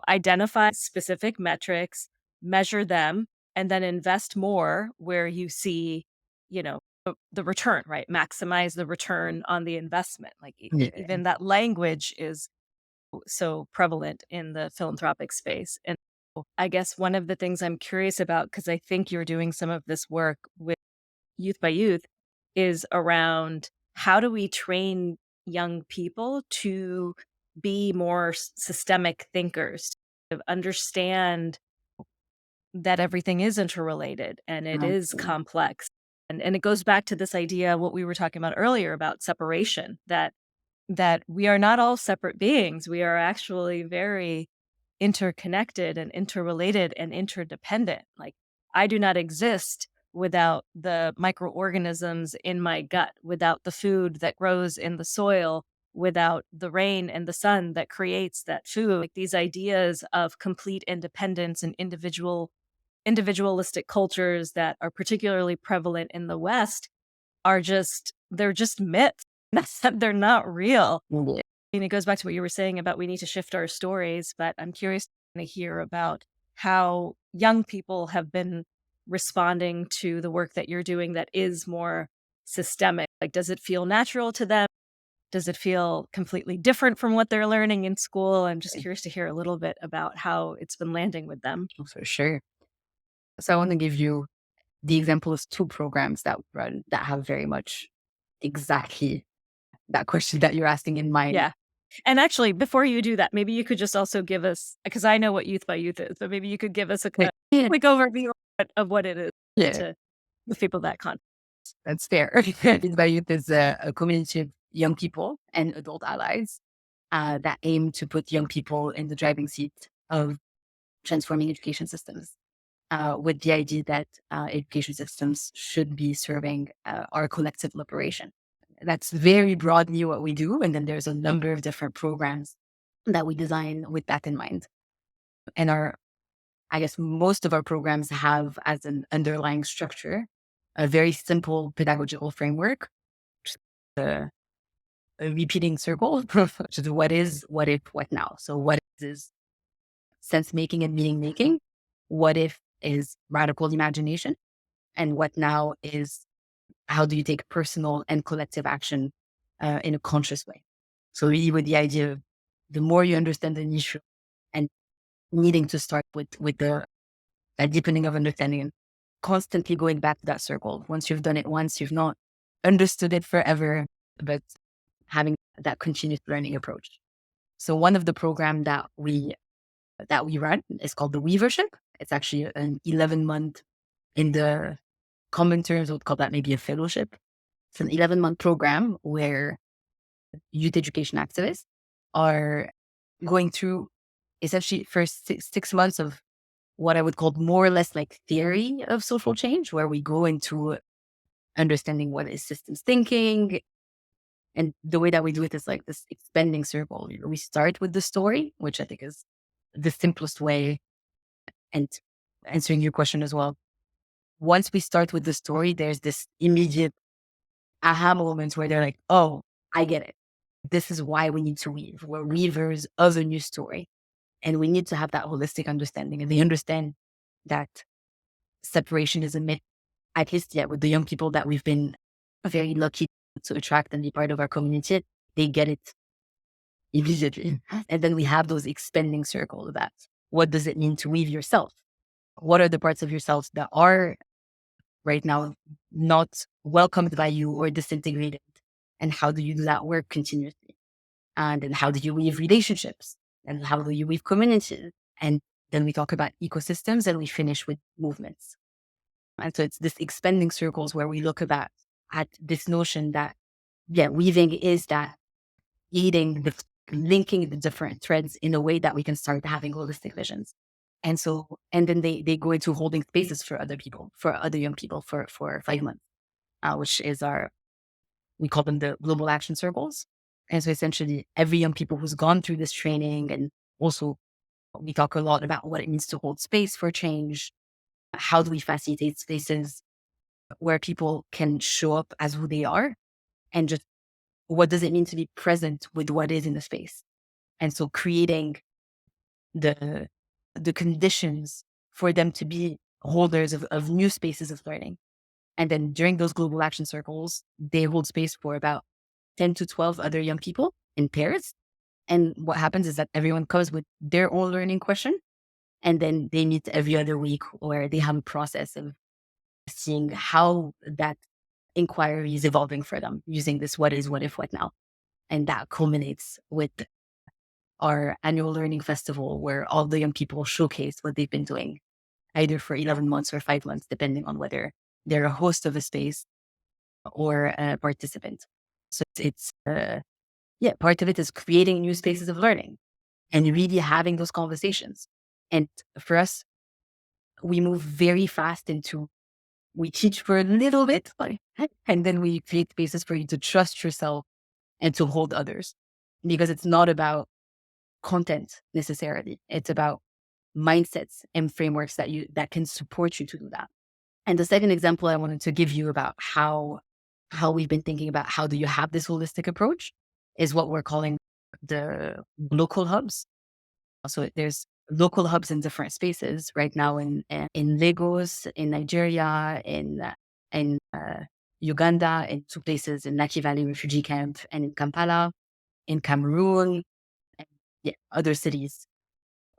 identify specific metrics, measure them, and then invest more where you see, the return, right? Maximize the return on the investment. Like
Yeah.
even that language is so prevalent in the philanthropic space. And I guess one of the things I'm curious about, because I think you're doing some of this work with Youth by Youth, is around how do we train young people to be more systemic thinkers, to understand that everything is interrelated and it is
Absolutely.
complex. And it goes back to this idea, what we were talking about earlier about separation, that we are not all separate beings. We are actually very interconnected and interrelated and interdependent. Like, I do not exist without the microorganisms in my gut, without the food that grows in the soil, without the rain and the sun that creates that food. Like these ideas of complete independence and individualistic cultures that are particularly prevalent in the West they're just myths. They're not real.
Yeah.
And it goes back to what you were saying about we need to shift our stories, but I'm curious to hear about how young people have been responding to the work that you're doing that is more systemic. Like, does it feel natural to them? Does it feel completely different from what they're learning in school? I'm just curious to hear a little bit about how it's been landing with them.
For sure. So I want to give you the example of two programs that we run that have very much exactly that question that you're asking in mind.
Yeah. And actually, before you do that, maybe you could just also give us, because I know what Youth by Youth is, but maybe you could give us a
Yeah.
quick overview of what it is
Yeah,
to the people that can't.
that's fair. Youth by Youth is a community of young people and adult allies that aim to put young people in the driving seat of transforming education systems, with the idea that education systems should be serving our collective liberation. That's very broadly what we do. And then there's a number of different programs that we design with that in mind. And I guess most of our programs have as an underlying structure a very simple pedagogical framework, which is a repeating circle, which is what is, what if, what now. So what is sense making and meaning making. What if is radical imagination. And what now is how do you take personal and collective action in a conscious way. So really with the idea of the more you understand an issue and needing to start with the a deepening of understanding and constantly going back to that circle. Once you've done it once, you've not understood it forever, but having that continuous learning approach. So one of the program that we run is called the Weavership. It's actually an 11-month, in the common terms, we would call that maybe a fellowship. It's an 11-month program where youth education activists are going through essentially first 6 months of what I would call more or less like theory of social change, where we go into understanding what is systems thinking. And the way that we do it is like this expanding circle. We start with the story, which I think is the simplest way. And answering your question as well, once we start with the story, there's this immediate aha moments where they're like, oh, I get it. This is why we need to weave. We're weavers of a new story. And we need to have that holistic understanding. And they understand that separation is a myth, at least yet with the young people that we've been very lucky to attract and be part of our community, they get it immediately. And then we have those expanding circles of that. What does it mean to weave yourself? What are the parts of yourself that are right now not welcomed by you or disintegrated? And how do you do that work continuously? And then how do you weave relationships? And how do you weave communities? And then we talk about ecosystems and we finish with movements. And so it's this expanding circles where we look at this notion that, yeah, weaving is that eating, linking the different threads in a way that we can start having holistic visions. And so, and then they go into holding spaces for other people, for other young people for 5 months, which is we call them the global action circles. And so essentially every young people who's gone through this training, and also we talk a lot about what it means to hold space for change. How do we facilitate spaces where people can show up as who they are, and just what does it mean to be present with what is in the space? And so creating the the conditions for them to be holders of new spaces of learning. And then during those global action circles, they hold space for about 10 to 12 other young people in pairs. And what happens is that everyone comes with their own learning question. And then they meet every other week, where they have a process of seeing how that inquiry is evolving for them using this what is, what if, what now. And that culminates with our annual learning festival, where all the young people showcase what they've been doing, either for 11 months or 5 months, depending on whether they're a host of a space or a participant. So yeah, part of it is creating new spaces of learning and really having those conversations. And for us, we move very fast into, we teach for a little bit, and then we create spaces for you to trust yourself and to hold others, because it's not about content necessarily. It's about mindsets and frameworks that can support you to do that. And the second example I wanted to give you about how we've been thinking about how do you have this holistic approach is what we're calling the local hubs. So there's local hubs in different spaces right now in Lagos, in Nigeria, in Uganda, in two places in Naki Valley refugee camp, and in Kampala, in Cameroon, and yeah, other cities,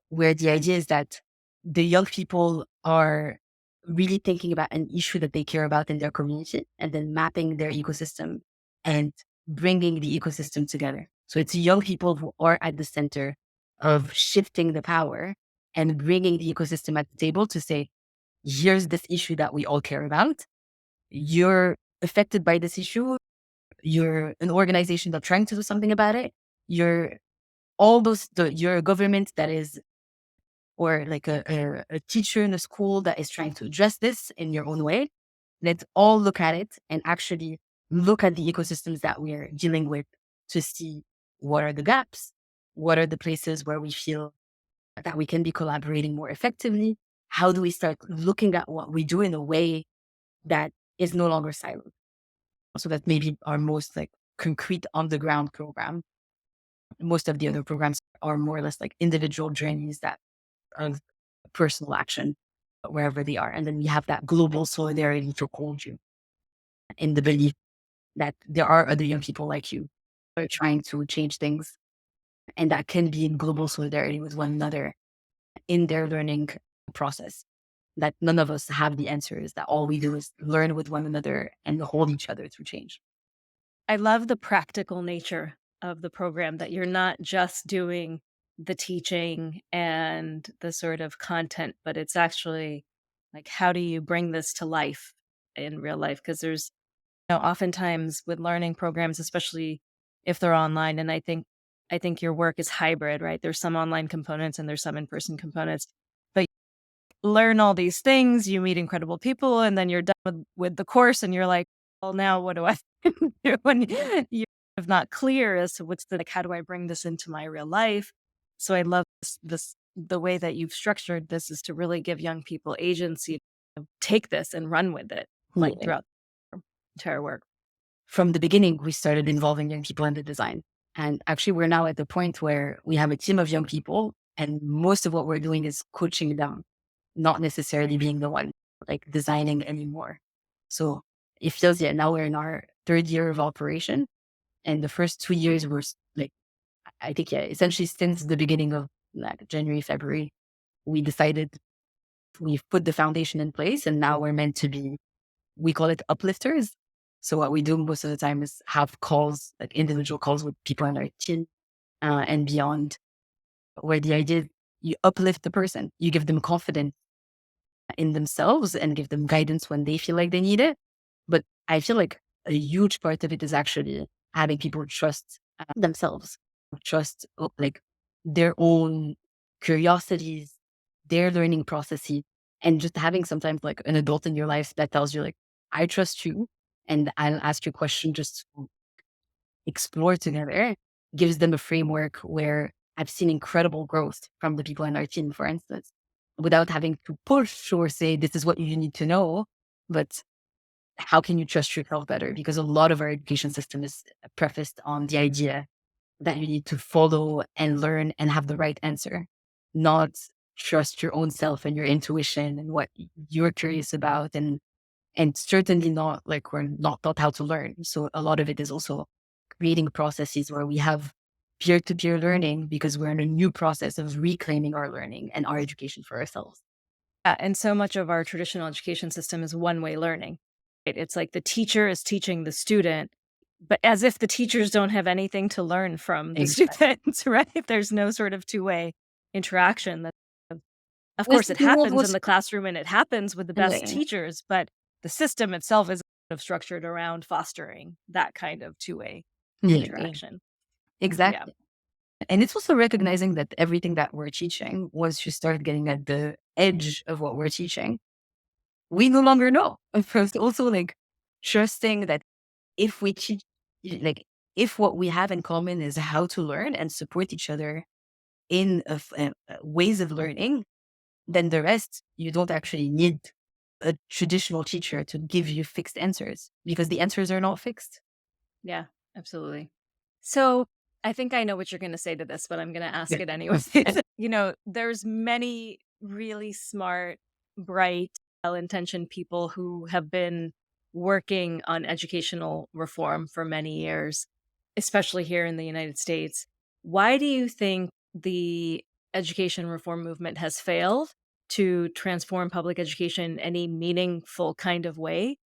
where the idea is that the young people are really thinking about an issue that they care about in their community, and then mapping their ecosystem and bringing the ecosystem together. So it's young people who are at the center of shifting the power and bringing the ecosystem at the table to say, here's this issue that we all care about. You're affected by this issue. You're an organization that's trying to do something about it. You're you're a government that is, or like a teacher in a school that is trying to address this in your own way. Let's all look at it and actually look at the ecosystems that we're dealing with to see what are the gaps, what are the places where we feel that we can be collaborating more effectively. How do we start looking at what we do in a way that is no longer siloed? So that maybe our most like concrete on the ground program. Most of the other programs are more or less like individual journeys that of personal action wherever they are. And then we have that global solidarity to hold you in the belief that there are other young people like you who are trying to change things, and that can be in global solidarity with one another in their learning process. That none of us have the answers, that all we do is learn with one another and hold each other through change.
I love the practical nature of the program, that you're not just doing the teaching and the sort of content, but it's actually like, how do you bring this to life in real life? Because there's, oftentimes with learning programs, especially if they're online, and I think your work is hybrid, right? There's some online components and there's some in-person components. But learn all these things, you meet incredible people, and then you're done with the course and you're like, well, now what do I do? When you're not clear as to what's the, like, how do I bring this into my real life? So I love this the way that you've structured this is to really give young people agency to take this and run with it, like
Yeah.
throughout their entire work.
from the beginning, we started involving young people in the design. And actually, we're now at the point where we have a team of young people, and most of what we're doing is coaching them, not necessarily being the one like designing anymore. So it feels, yeah, now we're in our third year of operation. And the first 2 years were like, I think, yeah, essentially since the beginning of like January, February, we decided we've put the foundation in place, and now we're meant to be, we call it uplifters. So what we do most of the time is have calls, like individual calls with people on our team and beyond, where the idea is you uplift the person, you give them confidence in themselves and give them guidance when they feel like they need it. But I feel like a huge part of it is actually having people trust themselves, trust like their own curiosities, their learning processes, and just having sometimes like an adult in your life that tells you like, I trust you and I'll ask you a question just to explore together, gives them a framework where I've seen incredible growth from the people in our team, for instance, without having to push or say, this is what you need to know. But how can you trust yourself better? Because a lot of our education system is prefaced on the idea that you need to follow and learn and have the right answer, not trust your own self and your intuition and what you're curious about. And certainly not like we're not taught how to learn. So a lot of it is also creating processes where we have peer-to-peer learning because we're in a new process of reclaiming our learning and our education for ourselves.
Yeah, and so much of our traditional education system is one-way learning. It's like the teacher is teaching the student, but as if the teachers don't have anything to learn from the
Exactly.
students, right? There's no sort of two-way interaction. That, of
This
course,
is
it
the world
happens in
was
the classroom and it happens with the best
yeah,
teachers, but the system itself is sort of structured around fostering that kind of two-way
yeah,
interaction. Yeah.
exactly. And it's also recognizing that everything that we're teaching, once you start getting at the edge of what we're teaching, we no longer know. And first, also like trusting that if we teach, like if what we have in common is how to learn and support each other in ways of learning, then the rest, you don't actually need a traditional teacher to give you fixed answers because the answers are not fixed.
Yeah, absolutely. So I think I know what you're going to say to this, but I'm going to ask
Yeah.
it anyway. There's many really smart, bright, well-intentioned people who have been working on educational reform for many years, especially here in the United States. Why do you think the education reform movement has failed to transform public education in any meaningful kind of way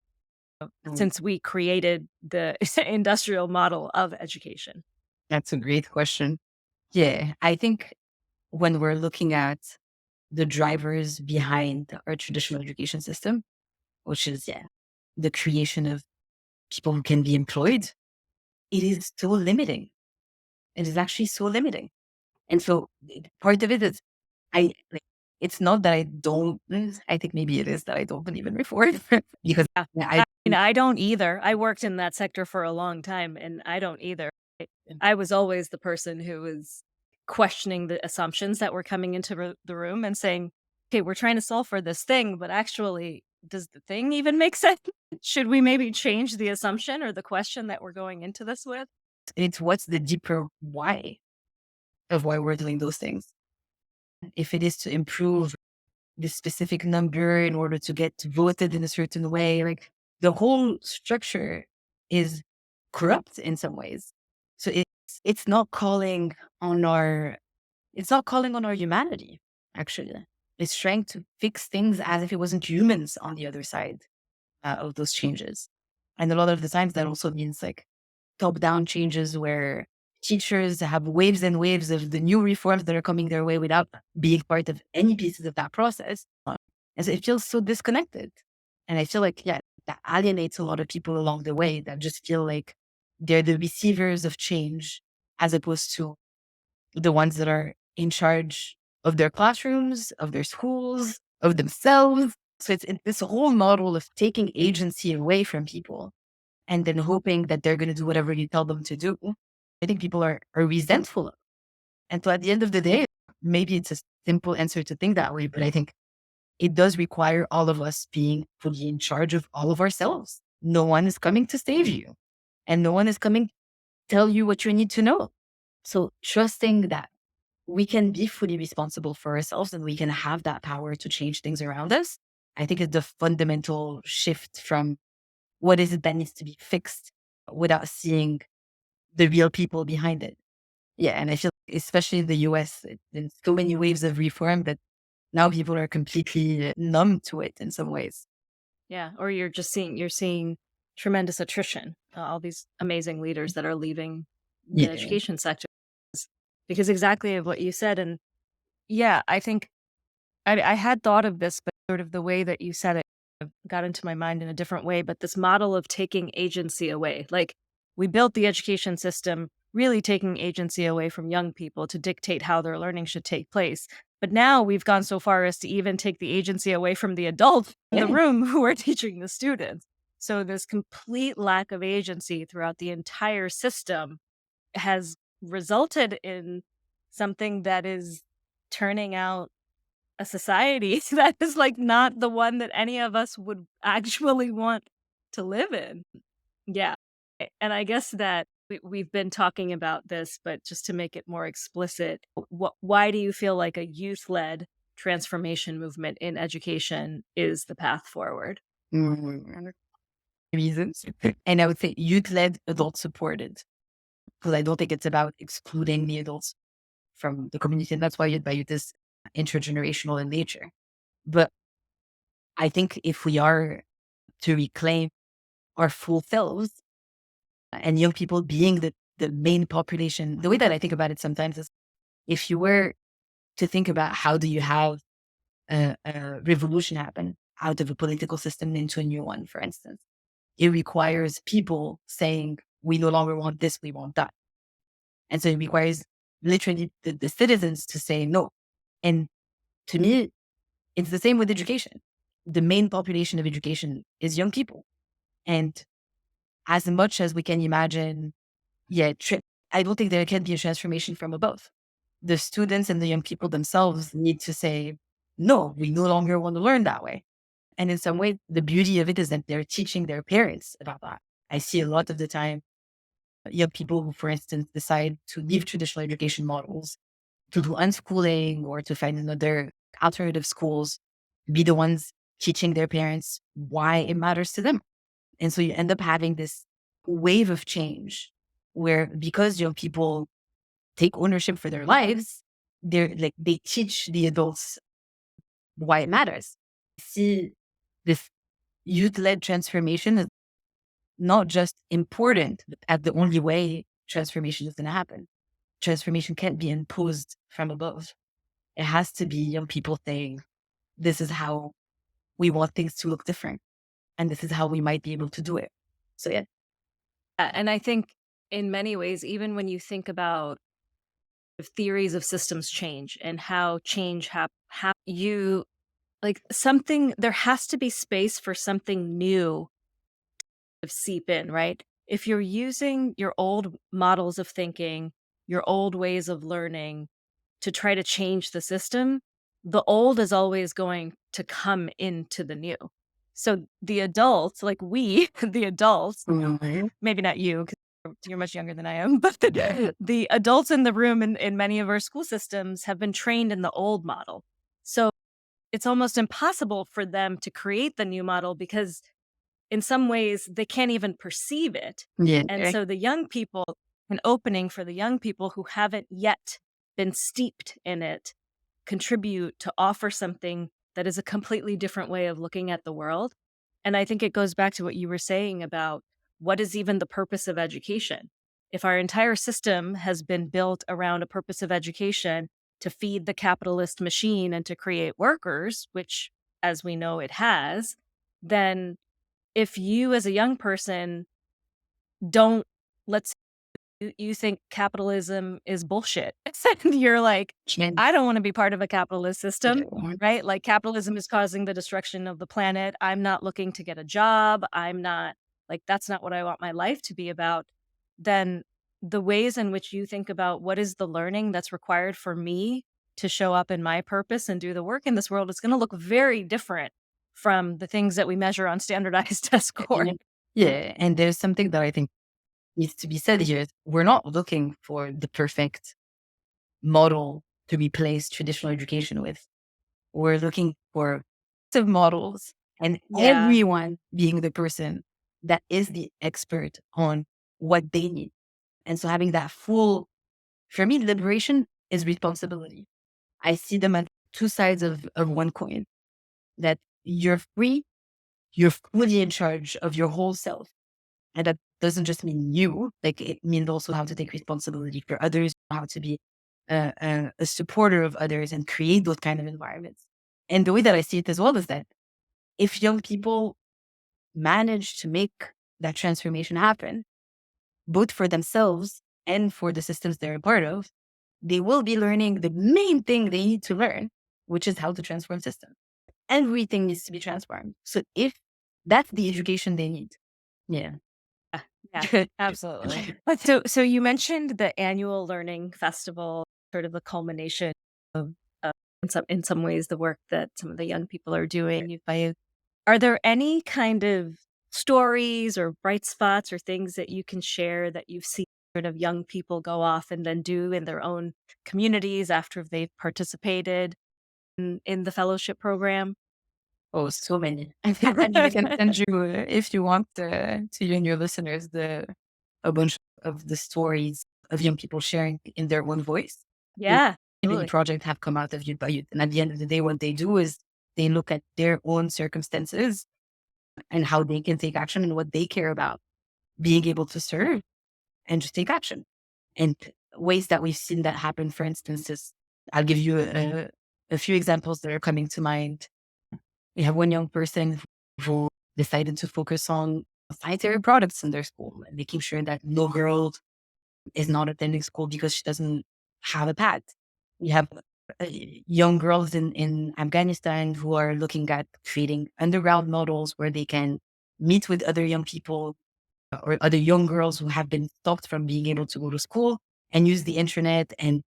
Mm,
since we created the industrial model of education?
that's a great question. Yeah, I think when we're looking at the drivers behind our traditional education system, which is, yeah, the creation of people who can be employed, it is so limiting. It is actually so limiting. And so part of it is, I like, it's not that I don't, I think maybe it is that I don't believe in reform because
Yeah.
I,
I don't either. I worked in that sector for a long time, and I don't either. I was always the person who was questioning the assumptions that were coming into the room and saying, "Okay, we're trying to solve for this thing, but actually, does the thing even make sense? Should we maybe change the assumption or the question that we're going into this with?"
it's what's the deeper why of why we're doing those things. If it is to improve this specific number in order to get voted in a certain way, like the whole structure is corrupt in some ways. So it's not calling on our it's not calling on our humanity, actually. It's trying to fix things as if it wasn't humans on the other side of those changes. And a lot of the times that also means like top down changes where teachers have waves and waves of the new reforms that are coming their way without being part of any pieces of that process. And so it feels so disconnected. And I feel like, yeah, that alienates a lot of people along the way that just feel like they're the receivers of change as opposed to the ones that are in charge of their classrooms, of their schools, of themselves. So it's this whole model of taking agency away from people and then hoping that they're going to do whatever you tell them to do. I think people are resentful. And so at the end of the day, maybe it's a simple answer to think that way, but I think it does require all of us being fully in charge of all of ourselves. No one is coming to save you. and no one is coming to tell you what you need to know. So trusting that we can be fully responsible for ourselves and we can have that power to change things around us, I think is the fundamental shift from what is it that needs to be fixed without seeing the real people behind it. Yeah. And I feel especially in the US, there's so many waves of reform that now people are completely numb to it in some ways.
Yeah, or you're seeing tremendous attrition, all these amazing leaders that are leaving the
Yeah.
education sector because exactly of what you said. And yeah, I think I had thought of this, but sort of the way that you said it got into my mind in a different way. But this model of taking agency away, like we built the education system really taking agency away from young people to dictate how their learning should take place. But now we've gone so far as to even take the agency away from the adults in the
Yeah.
room who are teaching the students. So this complete lack of agency throughout the entire system has resulted in something that is turning out a society that is like not the one that any of us would actually want to live in. Yeah. And I guess that we've been talking about this, but just to make it more explicit, why do you feel like a youth led transformation movement in education is the path forward?
Mm, reasons. And I would say youth led, adult supported, because I don't think it's about excluding the adults from the community. And that's why youth by youth is intergenerational in nature. But I think if we are to reclaim our full selves and young people being the main population, the way that I think about it sometimes is if you were to think about how do you have a revolution happen out of a political system into a new one, for instance, it requires people saying, we no longer want this, we want that. And so it requires literally the citizens to say no. And to me, it's the same with education. The main population of education is young people. And as much as we can imagine, yeah, I don't think there can be a transformation from above. The students and the young people themselves need to say, no, we no longer want to learn that way. And in some way, the beauty of it is that they're teaching their parents about that. I see a lot of the time young people who, for instance, decide to leave traditional education models to do unschooling or to find another alternative schools, be the ones teaching their parents why it matters to them. And so you end up having this wave of change where because young people take ownership for their lives, they teach the adults why it matters. See, this youth led transformation is not just important as the only way transformation is going to happen. Transformation can't be imposed from above. It has to be young people saying, this is how we want things to look different. And this is how we might be able to do it. So, yeah.
And I think in many ways, even when you think about theories of systems change and how change you like something, there has to be space for something new to seep in, right? If you're using your old models of thinking, your old ways of learning to try to change the system, the old is always going to come into the new. So the adults, like we, the adults,
Mhm.
maybe not you, because you're much younger than I am, but the adults in the room in many of our school systems have been trained in the old model. So it's almost impossible for them to create the new model because in some ways they can't even perceive it. And
Yeah.
so the young people, an opening for the young people who haven't yet been steeped in it, contribute to offer something that is a completely different way of looking at the world. And I think it goes back to what you were saying about what is even the purpose of education. If our entire system has been built around a purpose of education to feed the capitalist machine and to create workers, which, as we know, it has, then if you as a young person don't, let's you think capitalism is bullshit. And you're like,
And
I don't want to be part of a capitalist system,
yeah.
right? Like capitalism is causing the destruction of the planet. I'm not looking to get a job. I'm not like, that's not what I want my life to be about. Then the ways in which you think about what is the learning that's required for me to show up in my purpose and do the work in this world is going to look very different from the things that we measure on standardized test scores.
And yeah. And there's something that I think needs to be said here is we're not looking for the perfect model to replace traditional education with. We're looking for active models and
Yeah.
everyone being the person that is the expert on what they need. And so having that full, for me, liberation is responsibility. I see them as two sides of one coin, that you're free, you're fully in charge of your whole self. And that doesn't just mean you, like it means also how to take responsibility for others, how to be a supporter of others and create those kind of environments. And the way that I see it as well is that if young people manage to make that transformation happen, both for themselves and for the systems they're a part of, they will be learning the main thing they need to learn, which is how to transform systems. Everything needs to be transformed. So if that's the education they need, yeah.
Yeah, absolutely. So you mentioned the annual learning festival, sort of the culmination of in some ways the work that some of the young people are doing. Are there any kind of stories or bright spots or things that you can share that you've seen sort of young people go off and then do in their own communities after they've participated in the fellowship program?
Oh, so many. I can send you, if you want, to you and your listeners, a bunch of the stories of young people sharing in their own voice. The
Yeah,
Living
absolutely.
project have come out of Youth by Youth. And at the end of the day, what they do is they look at their own circumstances and how they can take action and what they care about, being able to serve and just take action. And ways that we've seen that happen, for instance, is I'll give you a few examples that are coming to mind. We have one young person who decided to focus on sanitary products in their school and making sure that no girl is not attending school because she doesn't have a pad. We have young girls in Afghanistan who are looking at creating underground models where they can meet with other young people or other young girls who have been stopped from being able to go to school and use the internet and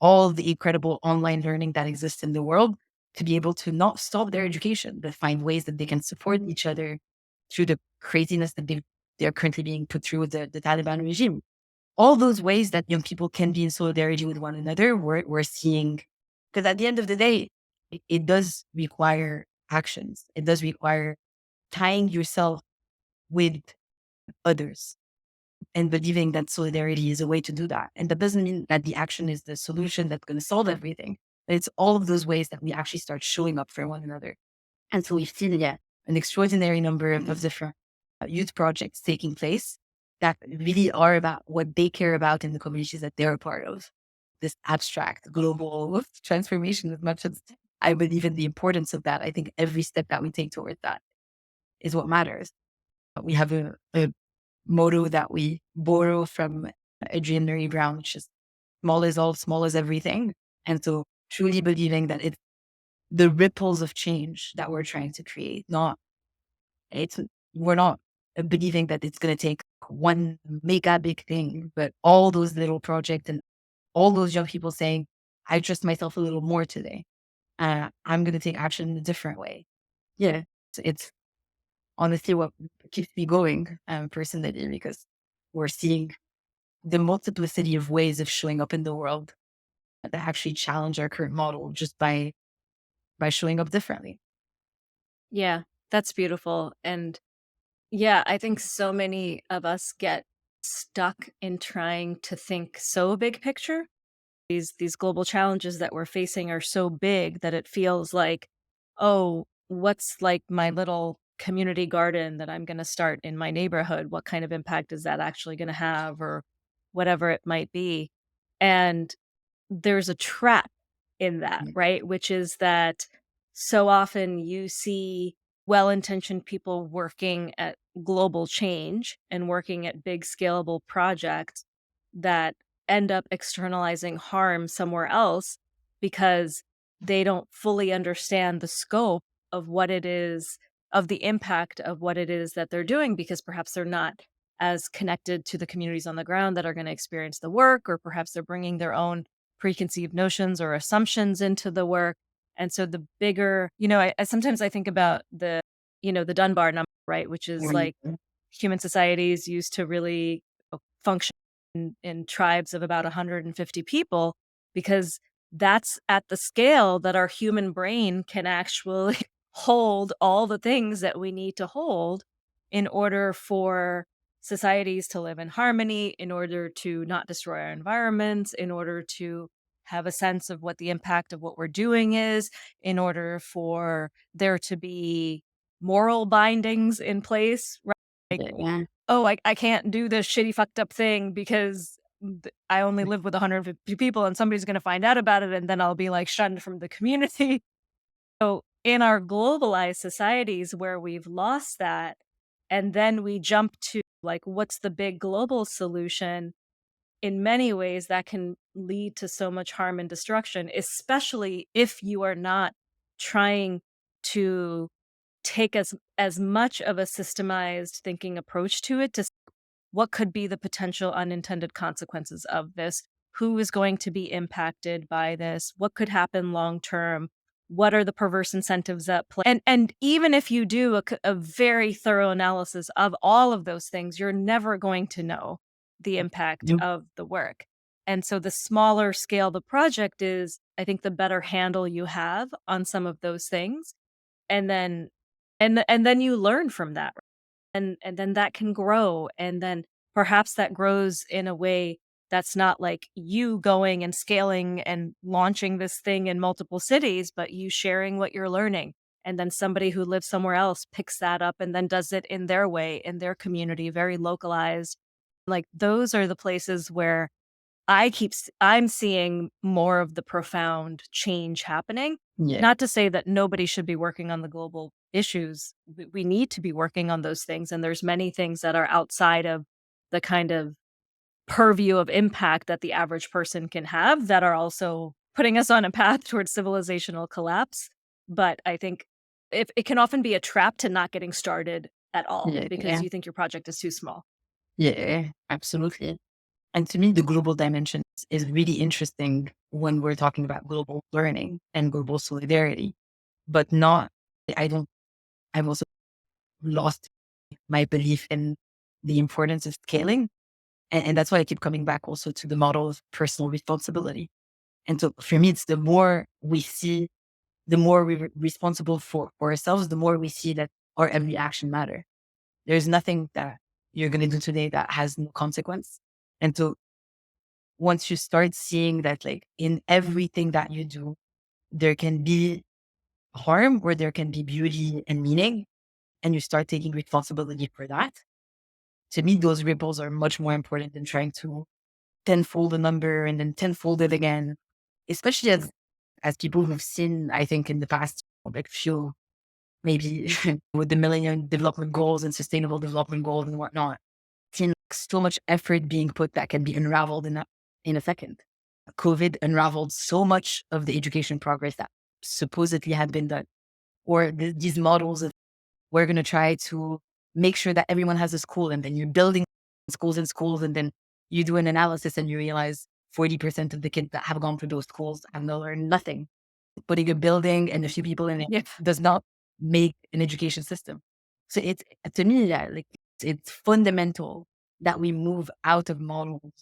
all the incredible online learning that exists in the world to be able to not stop their education, but find ways that they can support each other through the craziness that they're currently being put through with the Taliban regime. All those ways that young people can be in solidarity with one another, we're seeing, because at the end of the day, it does require actions. It does require tying yourself with others and believing that solidarity is a way to do that. And that doesn't mean that the action is the solution that's going to solve everything. But it's all of those ways that we actually start showing up for one another. And so we've seen, yeah, an extraordinary number of different youth projects taking place that really are about what they care about in the communities that they're a part of. This abstract global transformation, as much as I believe in the importance of that, I think every step that we take towards that is what matters. We have a motto that we borrow from Adrienne Mary Brown, which is small is all, small is everything. And so truly believing that it's the ripples of change that we're trying to create, not, it's, we're not believing that it's going to take one mega big thing, but all those little projects and all those young people saying, I trust myself a little more today. I'm going to take action in a different way. Yeah. It's honestly what keeps me going personally, because we're seeing the multiplicity of ways of showing up in the world that actually challenge our current model just by showing up differently.
Yeah, that's beautiful. And yeah, I think so many of us get stuck in trying to think so big picture. These global challenges that we're facing are so big that it feels like, oh, what's like my little community garden that I'm going to start in my neighborhood? What kind of impact is that actually going to have, or whatever it might be? And there's a trap in that,
Mm.
right? Which is that so often you see well-intentioned people working at global change and working at big scalable projects that end up externalizing harm somewhere else because they don't fully understand the scope of what it is, of the impact of what it is that they're doing, because perhaps they're not as connected to the communities on the ground that are going to experience the work, or perhaps they're bringing their own preconceived notions or assumptions into the work. And so the bigger, I sometimes I think about the Dunbar number, right? Which is like human societies used to really function in tribes of about 150 people, because that's at the scale that our human brain can actually hold all the things that we need to hold in order for societies to live in harmony, in order to not destroy our environments, in order to have a sense of what the impact of what we're doing is, in order for there to be moral bindings in place, right? Like,
Yeah.
oh, I can't do this shitty fucked up thing because I only live with 150 people and somebody's going to find out about it and then I'll be like shunned from the community. So in our globalized societies where we've lost that, and then we jump to like, what's the big global solution? In many ways, that can lead to so much harm and destruction, especially if you are not trying to take as much of a systemized thinking approach to it to what could be the potential unintended consequences of this? Who is going to be impacted by this? What could happen long term? What are the perverse incentives at play? And even if you do a very thorough analysis of all of those things, you're never going to know the impact
Nope.
of the work. And so the smaller scale the project is, I think the better handle you have on some of those things. And then and then you learn from that, and then that can grow, and then perhaps that grows in a way that's not like you going and scaling and launching this thing in multiple cities, but you sharing what you're learning, and then somebody who lives somewhere else picks that up and then does it in their way, in their community, very localized. Like, those are the places where I'm seeing more of the profound change happening.
Yeah.
Not to say that nobody should be working on the global issues. We need to be working on those things, and there's many things that are outside of the kind of purview of impact that the average person can have that are also putting us on a path towards civilizational collapse. But I think if it can often be a trap to not getting started at all
Yeah.
because
Yeah.
you think your project is too small.
Yeah. Absolutely. And to me, the global dimension is really interesting when we're talking about global learning and global solidarity, but not, I don't, I've also lost my belief in the importance of scaling. And that's why I keep coming back also to the model of personal responsibility. And so for me, it's the more we see, the more we're responsible for ourselves, the more we see that our every action matter. There's nothing that you're going to do today that has no consequence. And so once you start seeing that, like in everything that you do, there can be harm or there can be beauty and meaning, and you start taking responsibility for that, to me, those ripples are much more important than trying to tenfold the number and then tenfold it again, especially as people who've seen, I think, in the past, like few, maybe with the Millennium Development Goals and Sustainable Development Goals and whatnot, seen so much effort being put that can be unraveled in a second. COVID unraveled so much of the education progress that supposedly had been done, or these models of we're going to try to make sure that everyone has a school, and then you're building schools and schools, and then you do an analysis and you realize 40% of the kids that have gone to those schools have learned nothing. Putting a building and a few people in it
Yeah.
does not make an education system. So it's, to me, yeah, like it's fundamental that we move out of models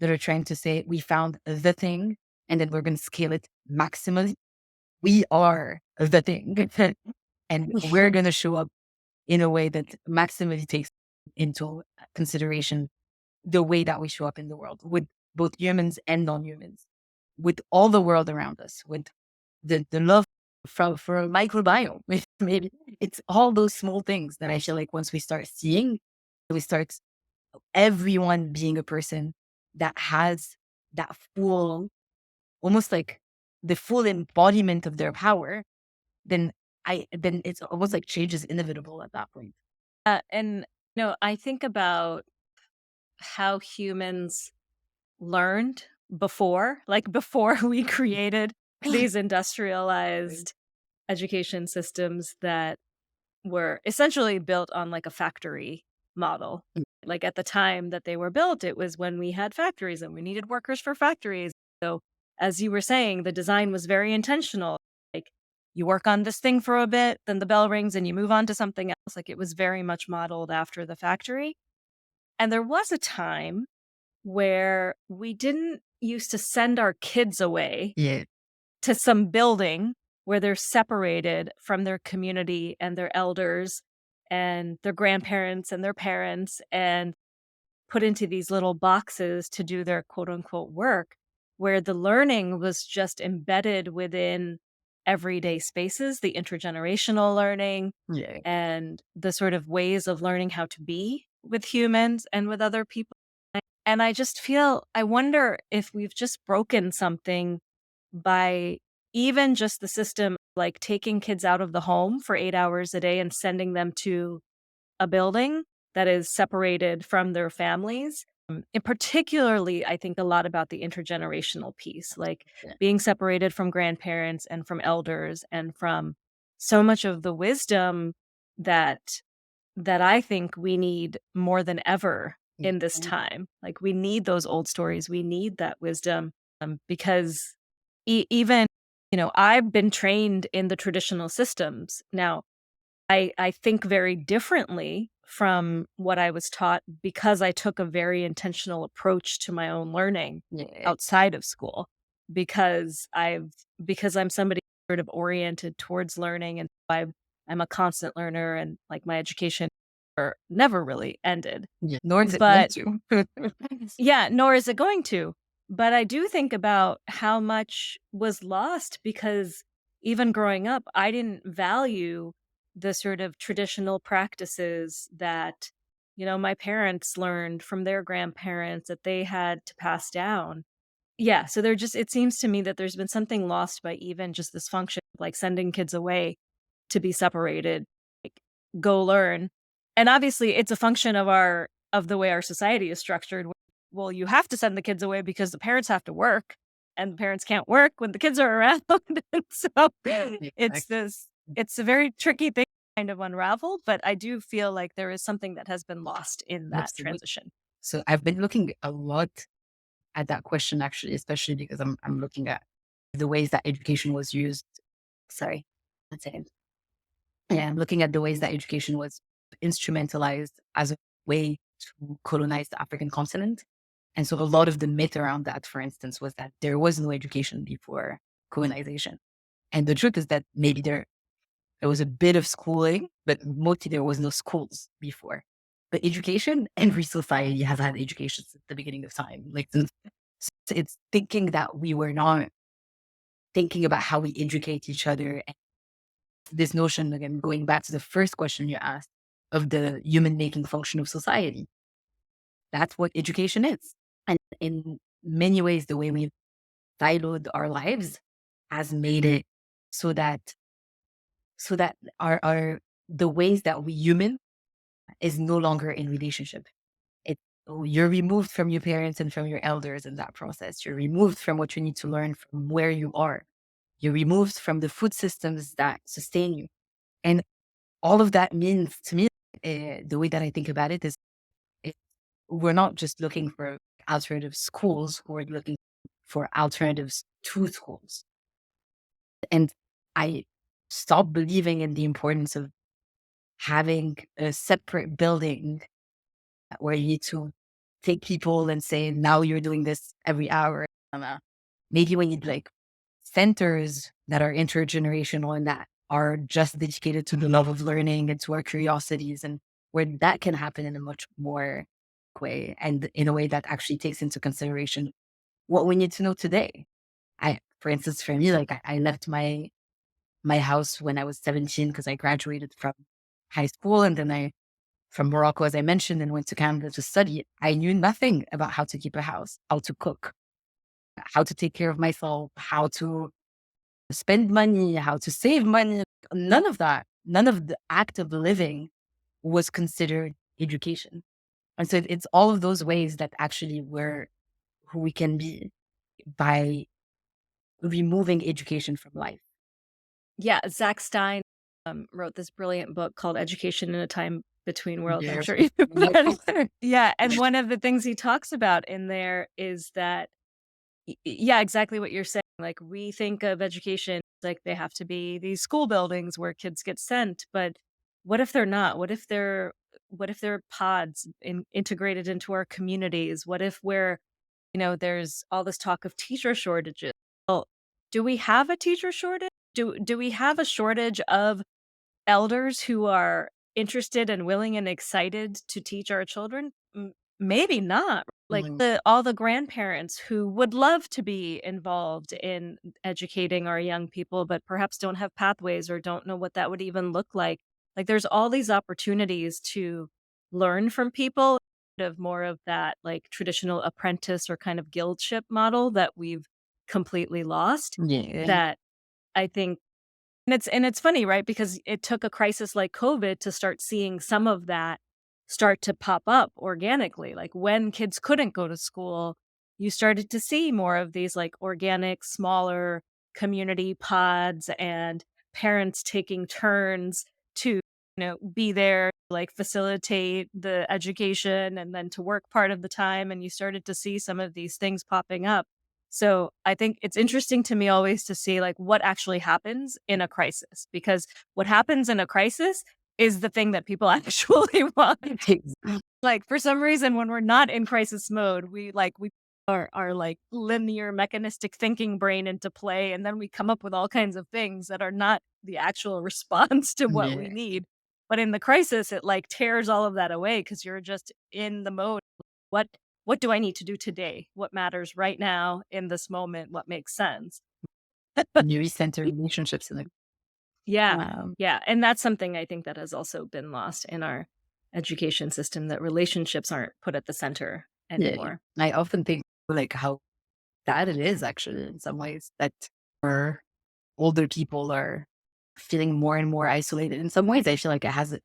that are trying to say we found the thing and then we're going to scale it maximally. We are the thing and we're going to show up in a way that maximally takes into consideration the way that we show up in the world with both humans and non-humans, with all the world around us, with the love for a microbiome. Maybe it's all those small things that I feel like once we start seeing, we start everyone being a person that has that full, almost like the full embodiment of their power, then then it's almost like change is inevitable at that point.
And I think about how humans learned before, like before we created these industrialized education systems that were essentially built on like a factory model. Like at the time that they were built, it was when we had factories and we needed workers for factories. So, as you were saying, the design was very intentional. Like, you work on this thing for a bit, then the bell rings and you move on to something else. Like, it was very much modeled after the factory. And there was a time where we didn't used to send our kids away
Yeah.
to some building where they're separated from their community and their elders and their grandparents and their parents and put into these little boxes to do their quote unquote work, where the learning was just embedded within everyday spaces, the intergenerational learning
Yeah.
and the sort of ways of learning how to be with humans and with other people. And I just feel, I wonder if we've just broken something by even just the system, like taking kids out of the home for 8 hours a day and sending them to a building that is separated from their families. And particularly, I think a lot about the intergenerational piece, like
Yeah.
being separated from grandparents and from elders and from so much of the wisdom that I think we need more than ever in this
Yeah.
time. Like we need those old stories. We need that wisdom because even, I've been trained in the traditional systems. Now, I think very differently from what I was taught because I took a very intentional approach to my own learning
Yeah.
outside of school because I'm somebody sort of oriented towards learning and I'm a constant learner and like my education never really ended.
Yeah. Nor is it meant
But
to.
yeah, nor is it going to. But I do think about how much was lost because even growing up, I didn't value the sort of traditional practices that, my parents learned from their grandparents that they had to pass down. Yeah, so it seems to me that there's been something lost by even just this function of like sending kids away to be separated, like go learn. And obviously it's a function of the way our society is structured. Well, you have to send the kids away because the parents have to work and the parents can't work when the kids are around. And so it's
Exactly.
it's a very tricky thing to kind of unravel, but I do feel like there is something that has been lost in that
Absolutely.
transition.
So I've been looking a lot at that question actually, especially because I'm looking at the ways that education was used. Sorry, one second. Yeah, I'm looking at the ways that education was instrumentalized as a way to colonize the African continent. And so a lot of the myth around that, for instance, was that there was no education before colonization. And the truth is that maybe there was a bit of schooling, but mostly there was no schools before. But education, every society has had education since the beginning of time. Like it's thinking that we were not thinking about how we educate each other. And this notion, again, going back to the first question you asked of the human making function of society. That's what education is. And in many ways, the way we've siloed our lives has made it so that our the ways that we human is no longer in relationship. It You're removed from your parents and from your elders in that process. You're removed from what you need to learn from where you are. You're removed from the food systems that sustain you. And all of that means to me, the way that I think about it, we're not just looking for alternative schools, we're looking for alternatives to schools. And I stopped believing in the importance of having a separate building where you need to take people and say, now you're doing this every hour. Maybe we need like centers that are intergenerational and that are just dedicated to the love of learning and to our curiosities, and where that can happen in a much more way and in a way that actually takes into consideration what we need to know today. For instance, for me, like I left my house when I was 17 because I graduated from high school, and then from Morocco, as I mentioned, and went to Canada to study. I knew nothing about how to keep a house, how to cook, how to take care of myself, how to spend money, how to save money. None of that, none of the act of living was considered education. And so it's all of those ways that actually we're who we can be by removing education from life.
Yeah, Zach Stein, wrote this brilliant book called Education in a Time Between Worlds. I'm
Yes.
sure you've read it. Yeah, and one of the things he talks about in there is that yeah, exactly what you're saying. Like, we think of education like they have to be these school buildings where kids get sent, but what if they're not? what if there are pods integrated into our communities? What if there's all this talk of teacher shortages. Well, do we have a teacher shortage? Do we have a shortage of elders who are interested and willing and excited to teach our children? Maybe not. Like
Mhm.
all the grandparents who would love to be involved in educating our young people, but perhaps don't have pathways or don't know what that would even look like. Like there's all these opportunities to learn from people of more of that like traditional apprentice or kind of guildship model that we've completely lost
Yeah.
that I think and it's funny, right? Because it took a crisis like COVID to start seeing some of that start to pop up organically. Like when kids couldn't go to school, you started to see more of these like organic, smaller community pods and parents taking turns to, be there, like facilitate the education and then to work part of the time. And you started to see some of these things popping up. So I think it's interesting to me always to see like what actually happens in a crisis because what happens in a crisis is the thing that people actually want. Like for some reason when we're not in crisis mode, we our like linear mechanistic thinking brain into play and then we come up with all kinds of things that are not the actual response to what we
Yeah.
need. But in the crisis it like tears all of that away because you're just in the mode what what do I need to do today? What matters right now in this moment? What makes sense?
You recenter relationships in
Yeah.
um,
Yeah, and that's something I think that has also been lost in our education system, that relationships aren't put at the center
yeah.
anymore.
I often think like how sad it is actually in some ways that our older people are feeling more and more isolated. In some ways, I feel like it has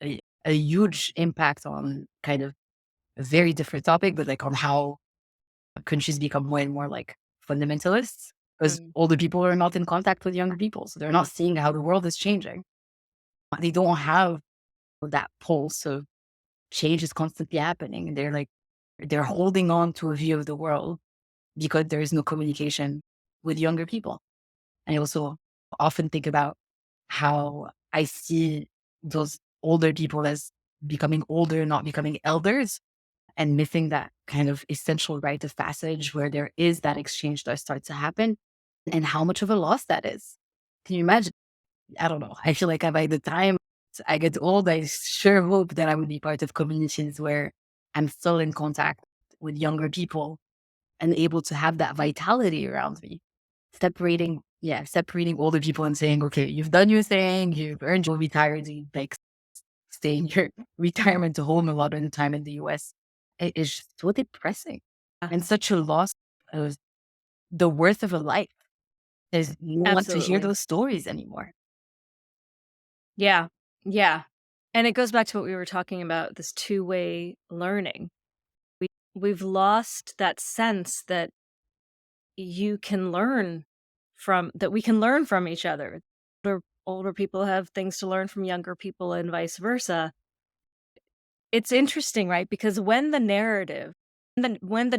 a huge impact on kind of a very different topic, but like on how countries become more and more like fundamentalists because
Mm.
older people are not in contact with younger people. So they're not seeing how the world is changing. They don't have that pulse of change is constantly happening. And they're holding on to a view of the world because there is no communication with younger people. And I also often think about how I see those older people as becoming older, not becoming elders, and missing that kind of essential rite of passage where there is that exchange that starts to happen and how much of a loss that is. Can you imagine? I don't know. I feel like by the time I get old, I sure hope that I would be part of communities where I'm still in contact with younger people and able to have that vitality around me. Separating older people and saying, okay, you've done your thing, you've earned your retirement, like staying your retirement home a lot of the time in the US. It is just so depressing
Ah,
and such a loss of the worth of a life. There's no one to hear
absolutely.
those stories anymore.
Yeah. Yeah. And it goes back to what we were talking about, this two-way learning. We we've lost that sense that you can learn that we can learn from each other. Older people have things to learn from younger people and vice versa. It's interesting, right? Because when the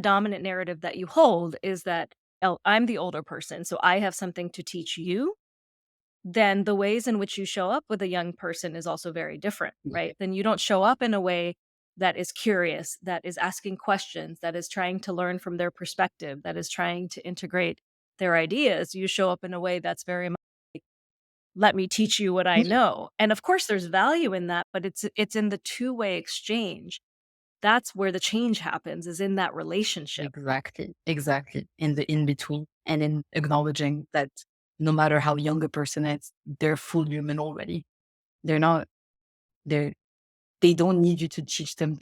dominant narrative that you hold is that, "Oh, I'm the older person, so I have something to teach you," then the ways in which you show up with a young person is also very different,
Yeah.
right? Then you don't show up in a way that is curious, that is asking questions, that is trying to learn from their perspective, that is trying to integrate their ideas. You show up in a way that's very much, "Let me teach you what I know." And of course there's value in that, but it's in the two-way exchange. That's where the change happens, is in that relationship.
Exactly. Exactly. In the in between and in acknowledging that no matter how young a person is, they're full human already. They're not, they're, they don't need you to teach them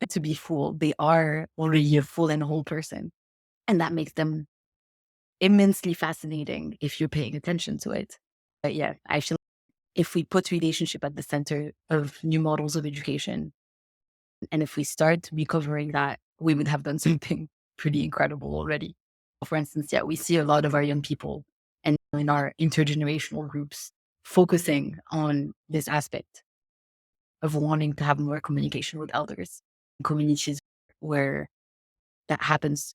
to be full. They are already a full and whole person. And that makes them immensely fascinating if you're paying attention to it. But yeah, I feel if we put relationship at the center of new models of education, and if we start recovering that, we would have done something pretty incredible already. For instance, yeah, we see a lot of our young people and in our intergenerational groups focusing on this aspect of wanting to have more communication with elders, communities where that happens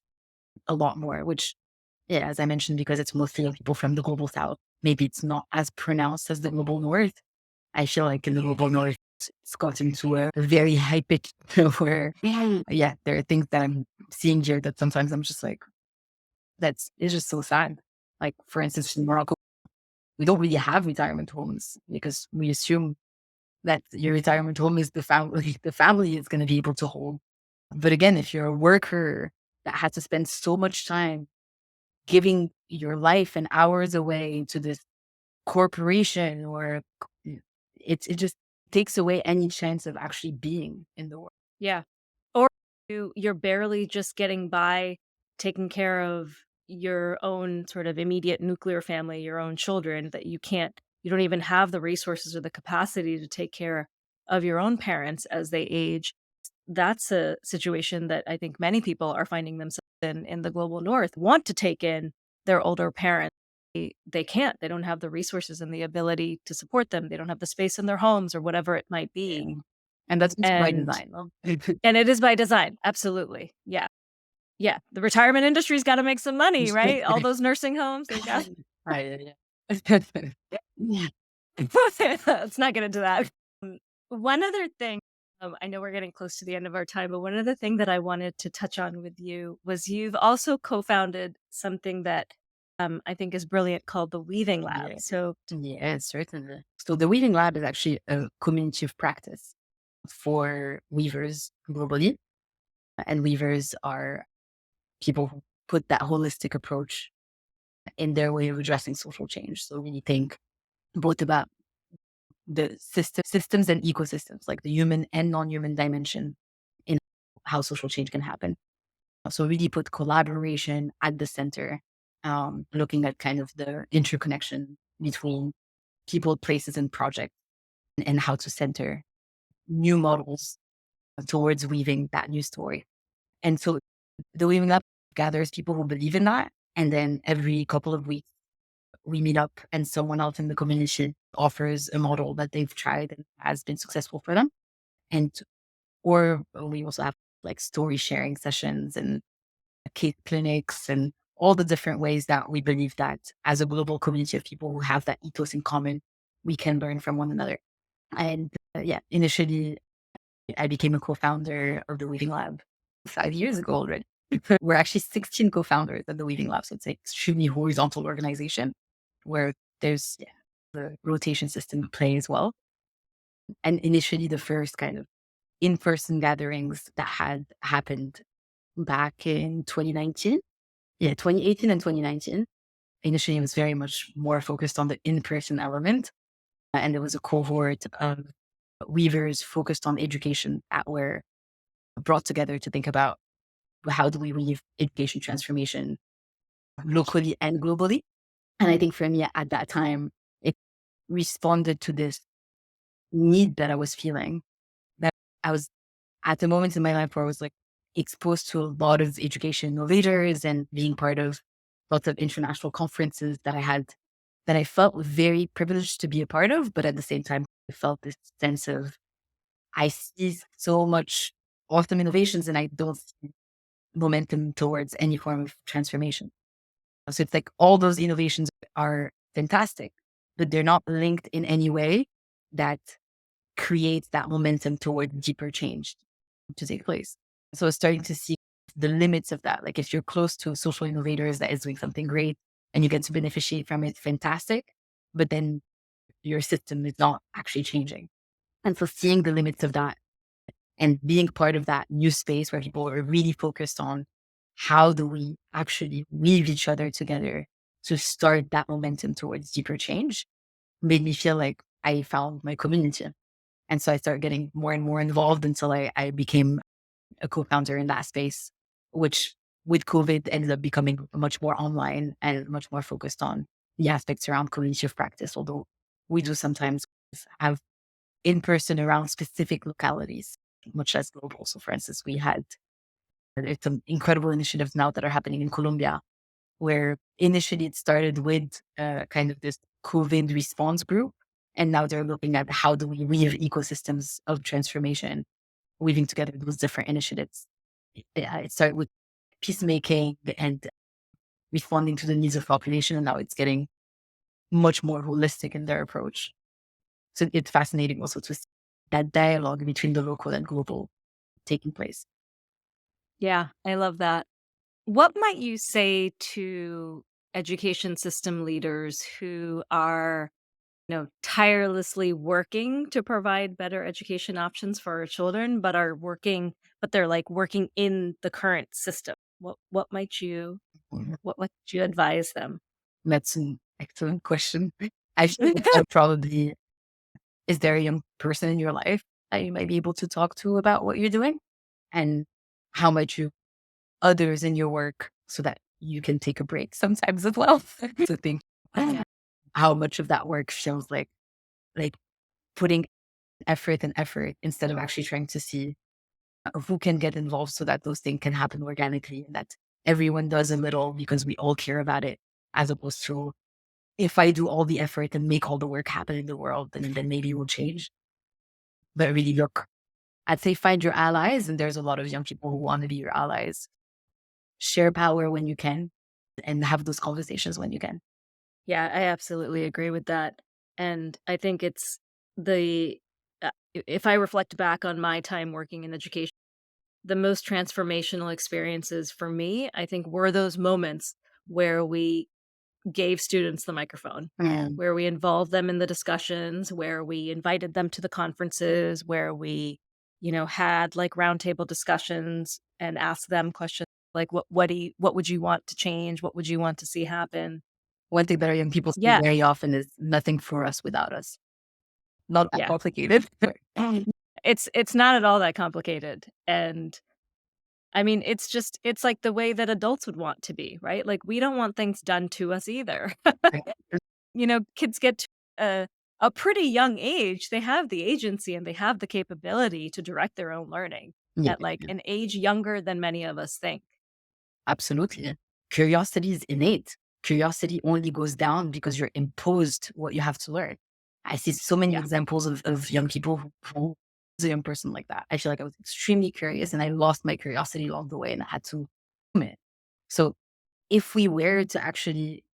a lot more, which, yeah, as I mentioned, because it's mostly young people from the global south, maybe it's not as pronounced as the global north. I feel like in the global north, it's gotten to a very high pitch where, yeah, there are things that I'm seeing here that sometimes I'm just like, it's just so sad. Like, for instance, in Morocco, we don't really have retirement homes because we assume that your retirement home is the family, the family is going to be able to hold. But again, if you're a worker that had to spend so much time giving your life and hours away to this corporation or it just takes away any chance of actually being in the world.
Yeah. Or you're barely just getting by taking care of your own sort of immediate nuclear family, your own children, that you don't even have the resources or the capacity to take care of your own parents as they age. That's a situation that I think many people are finding themselves in the global north, want to take in their older parents. They can't. They don't have the resources and the ability to support them. They don't have the space in their homes or whatever it might
Yeah.
be.
And that's just by
And
design. No?
and it is by design, absolutely. Yeah. Yeah, the retirement industry's gotta make some money, right? All those nursing homes, they've got
Right, yeah.
let's not get into that. Mm, one other thing, I know we're getting close to the end of our time, but one other thing that I wanted to touch on with you was you've also co-founded something that, I think is brilliant called the Weaving Lab.
Yeah.
So
Yeah, certainly. So the Weaving Lab is actually a community of practice for weavers globally. And weavers are people who put that holistic approach in their way of addressing social change. So really think both about the systems and ecosystems, like the human and non-human dimension in how social change can happen. So really put collaboration at the center, looking at kind of the interconnection between people, places, and projects, and how to center new models towards weaving that new story. And so the Weaving Lab gathers people who believe in that. And then every couple of weeks, we meet up and someone else in the community offers a model that they've tried and has been successful for them. And, or we also have like story sharing sessions and case clinics and all the different ways that we believe that as a global community of people who have that ethos in common, we can learn from one another. And yeah, initially I became a co-founder of the Weaving Lab 5 years ago already. We're actually 16 co-founders at the Weaving Lab. So it's an extremely horizontal organization where there's the rotation system at play as well. And initially the first kind of in-person gatherings that had happened back in 2019. Yeah, 2018 and 2019. Initially, it was very much more focused on the in-person element. And there was a cohort of weavers focused on education that were brought together to think about how do we weave education transformation locally and globally. And I think for me at that time, it responded to this need that I was feeling, that I was at the moment in my life where I was like exposed to a lot of education innovators and being part of lots of international conferences that I had, that I felt very privileged to be a part of. But at the same time, I felt this sense of, I see so much awesome innovations and I don't see momentum towards any form of transformation. So it's like all those innovations are fantastic, but they're not linked in any way that creates that momentum toward deeper change to take place. So I was starting to see the limits of that. Like if you're close to social innovators that is doing something great and you get to beneficiate from it, fantastic. But then your system is not actually changing. And so seeing the limits of that and being part of that new space where people are really focused on how do we actually weave each other together to start that momentum towards deeper change made me feel like I found my community. And so I started getting more and more involved until I became a co-founder in that space, which with COVID ended up becoming much more online and much more focused on the aspects around community of practice, although we do sometimes have in person around specific localities, much less global. So for instance, there's some incredible initiatives now that are happening in Colombia, where initially it started with kind of this COVID response group. And now they're looking at how do we weave ecosystems of transformation, weaving together those different initiatives. It started with peacemaking and responding to the needs of population, and now it's getting much more holistic in their approach. So it's fascinating also to see. that dialogue between the local and global taking place.
Yeah, I love that. What might you say to education system leaders who are, tirelessly working to provide better education options for our children, but they're like working in the current system? What might you
Mhm.
what would you advise them?
That's an excellent question. I think that probably is there a young person in your life that you might be able to talk to about what you're doing and how much you others in your work so that you can take a break sometimes as well. To think how much of that work feels like putting effort instead of actually trying to see who can get involved so that those things can happen organically and that everyone does a little because we all care about it, as opposed to if I do all the effort and make all the work happen in the world, then maybe it will change. But really look, I'd say find your allies, and there's a lot of young people who want to be your allies. Share power when you can and have those conversations when you can.
Yeah, I absolutely agree with that. And I think it's the if I reflect back on my time working in education, the most transformational experiences for me, I think, were those moments where we gave students the microphone,
And
where we involved them in the discussions, where we invited them to the conferences, where we, had like roundtable discussions and asked them questions like what would you want to change? What would you want to see happen?
one thing that our young people say
Yeah.
very often is nothing for us without us. Not that
Yeah.
complicated.
It's not at all that complicated. And I mean, it's like the way that adults would want to be, right? Like we don't want things done to us either. Kids get to a pretty young age, they have the agency and they have the capability to direct their own learning
Yeah,
at like an age younger than many of us think.
absolutely. Curiosity is innate. Curiosity only goes down because you're imposed what you have to learn. I see so many
Yeah.
examples of young people who was a young person like that. I feel like I was extremely curious and I lost my curiosity along the way and I had to commit. So if we were to actually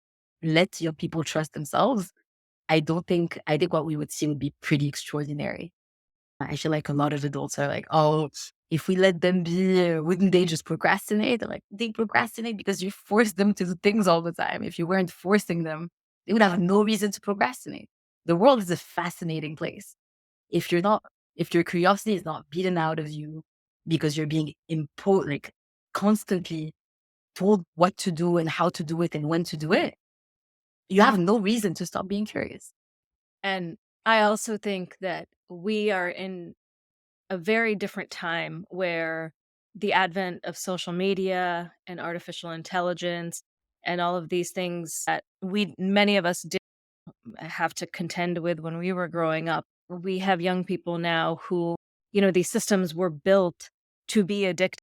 let young people trust themselves, I think what we would see would be pretty extraordinary. I feel like a lot of adults are like, oh, if we let them be, wouldn't they just procrastinate? They're like, they procrastinate because you force them to do things all the time. If you weren't forcing them, they would have no reason to procrastinate. The world is a fascinating place. If you're not, if your curiosity is not beaten out of you because you're being imposed, like constantly told what to do and how to do it and when to do it, you have no reason to stop being curious.
And I also think that we are in a very different time where the advent of social media and artificial intelligence and all of these things that we many of us did have to contend with when we were growing up. We have young people now who, these systems were built to be addicted.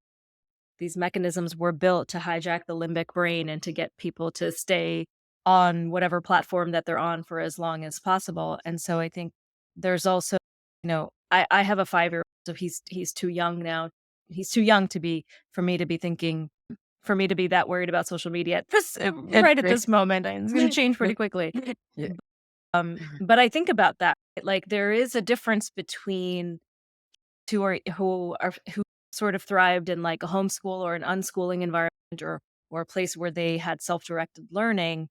These mechanisms were built to hijack the limbic brain and to get people to stay on whatever platform that they're on for as long as possible. And so I think there's also, I have a 5-year-old, so he's too young now. He's too young to be for me to be thinking for me to be that worried about social media at this right at this moment. And it's going to change pretty quickly.
Yeah.
But I think about that. Like there is a difference between who sort of thrived in like a homeschool or an unschooling environment or a place where they had self-directed learning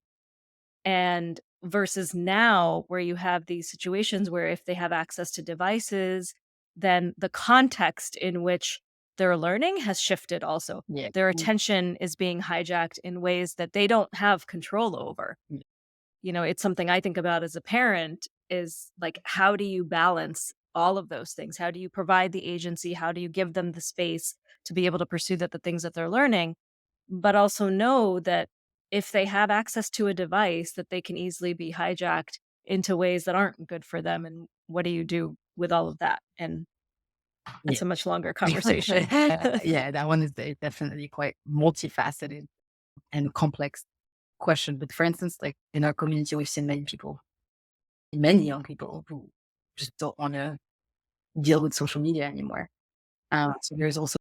and versus now where you have these situations where if they have access to devices, then the context in which they're learning has shifted also.
Yeah.
Their attention is being hijacked in ways that they don't have control over. It's something I think about as a parent is like, how do you balance all of those things? How do you provide the agency? How do you give them the space to be able to pursue the things that they're learning, but also know that if they have access to a device that they can easily be hijacked into ways that aren't good for them. And what do you do with all of that? And
Yeah.
that's a much longer conversation.
Yeah, that one is definitely quite multifaceted and complex question. But for instance, like in our community, we've seen many young people who just don't want to deal with social media anymore. So there's also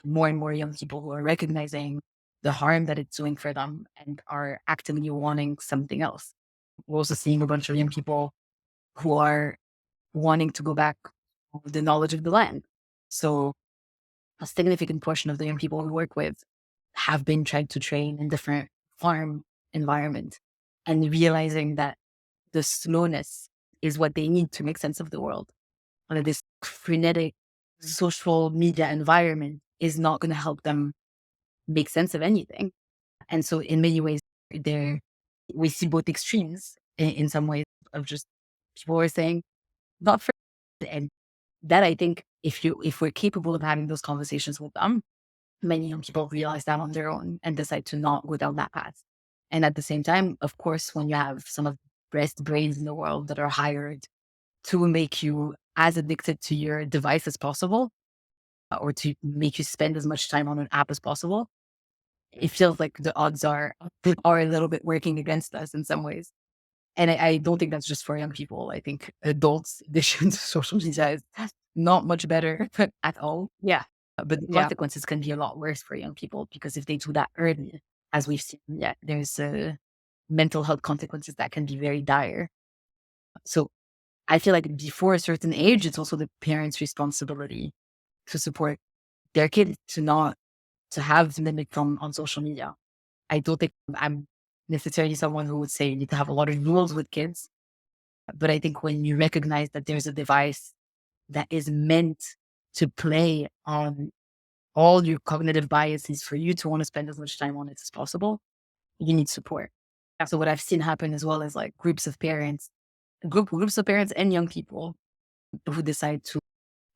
more and more young people who are recognizing the harm that it's doing for them and are actively wanting something else. We're also seeing a bunch of young people who are wanting to go back the knowledge of the land. So a significant portion of the young people we work with have been trying to train in different farm environments and realizing that the slowness is what they need to make sense of the world. And this frenetic social media environment is not going to help them make sense of anything. And so in many ways, there we see both extremes in some ways of just people are saying, not for, and that I think if we're capable of having those conversations with them, many young people realize that on their own and decide to not go down that path. And at the same time, of course, when you have some of the best brains in the world that are hired to make you as addicted to your device as possible, or to make you spend as much time on an app as possible, it feels like the odds are a little bit working against us in some ways. And I don't think that's just for young people. I think adults' addiction to social media is not much better at all.
Yeah.
But the
Yeah.
consequences can be a lot worse for young people because if they do that early, as we've seen, there's mental health consequences that can be very dire. So I feel like before a certain age, it's also the parents' responsibility to support their kids to have limits on social media. I don't think I'm necessarily someone who would say you need to have a lot of rules with kids. But I think when you recognize that there's a device that is meant to play on all your cognitive biases for you to want to spend as much time on it as possible, you need support. So what I've seen happen as well is like groups of parents and young people who decide to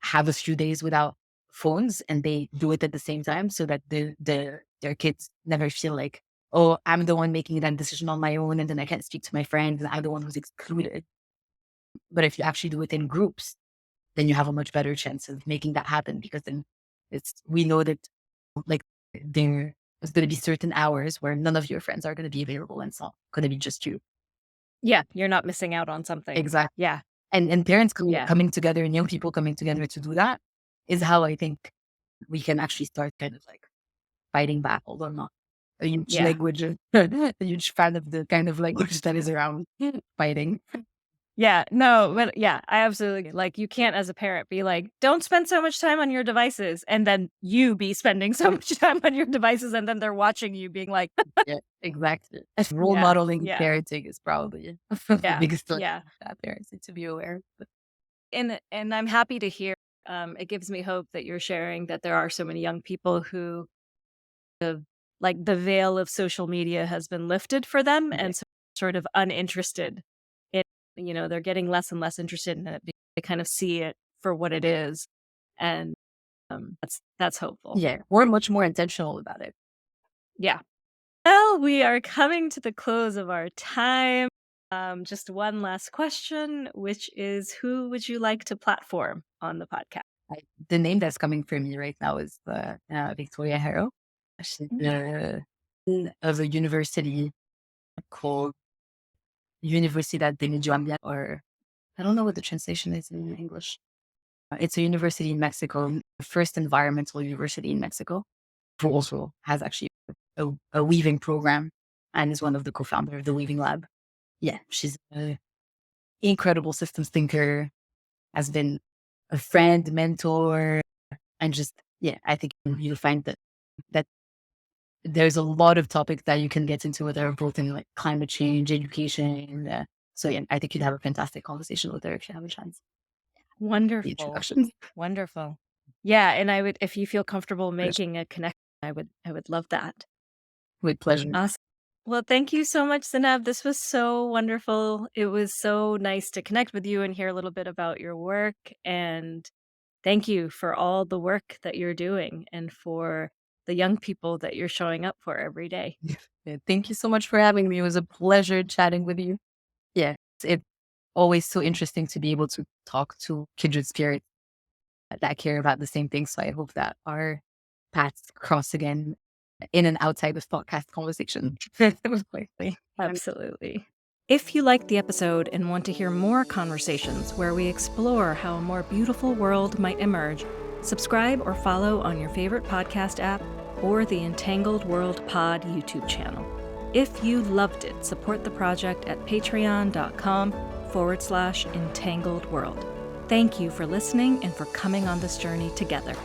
have a few days without phones and they do it at the same time so that their kids never feel like, oh, I'm the one making that decision on my own and then I can't speak to my friends and I'm the one who's excluded. But if you actually do it in groups, then you have a much better chance of making that happen because then we know that like there's going to be certain hours where none of your friends are going to be available and it's not going to be just you.
Yeah. You're not missing out on something.
Exactly.
Yeah.
And parents coming together and young people coming together to do that is how I think we can actually start kind of like fighting back, although I'm not a huge language, a huge fan of the kind of language that is around fighting.
Yeah, no, but yeah, I absolutely like you can't as a parent be like, don't spend so much time on your devices and then you be spending so much time on your devices and then they're watching you being like,
Yeah, exactly. Role modeling
yeah.
parenting is probably the biggest thing that parents need to be aware of.
And I'm happy to hear it gives me hope that you're sharing that there are so many young people who like the veil of social media has been lifted for them and so sort of uninterested in, they're getting less and less interested in it. They kind of see it for what it is. And that's hopeful.
Yeah, we're much more intentional about it.
Yeah. Well, we are coming to the close of our time. Just one last question, which is who would you like to platform on the podcast?
The name that's coming for me right now is Victoria Harrow. She's of a university called Universidad de Medio Ambiente, or I don't know what the translation is in English. It's a university in Mexico, the first environmental university in Mexico, who also has actually a weaving program and is one of the co-founders of the Weaving Lab. Yeah, she's an incredible systems thinker, has been a friend, mentor, and just, I think you'll find that there's a lot of topics that you can get into with her, both in like climate change, education. So I think you'd have a fantastic conversation with her if you have a chance.
Wonderful. Wonderful. Yeah. And I would, if you feel comfortable making a connection, I would love that.
With pleasure.
Awesome. Well, thank you so much, Zineb. This was so wonderful. It was so nice to connect with you and hear a little bit about your work. And thank you for all the work that you're doing and for the young people that you're showing up for every day.
Yeah, thank you so much for having me. It was a pleasure chatting with you. Yeah, it's always so interesting to be able to talk to kindred spirits that care about the same things. So I hope that our paths cross again in and outside this podcast conversation.
Absolutely. If you liked the episode and want to hear more conversations where we explore how a more beautiful world might emerge, subscribe or follow on your favorite podcast app or the Entangled World Pod YouTube channel. If you loved it, support the project at patreon.com/Entangled World. Thank you for listening and for coming on this journey together.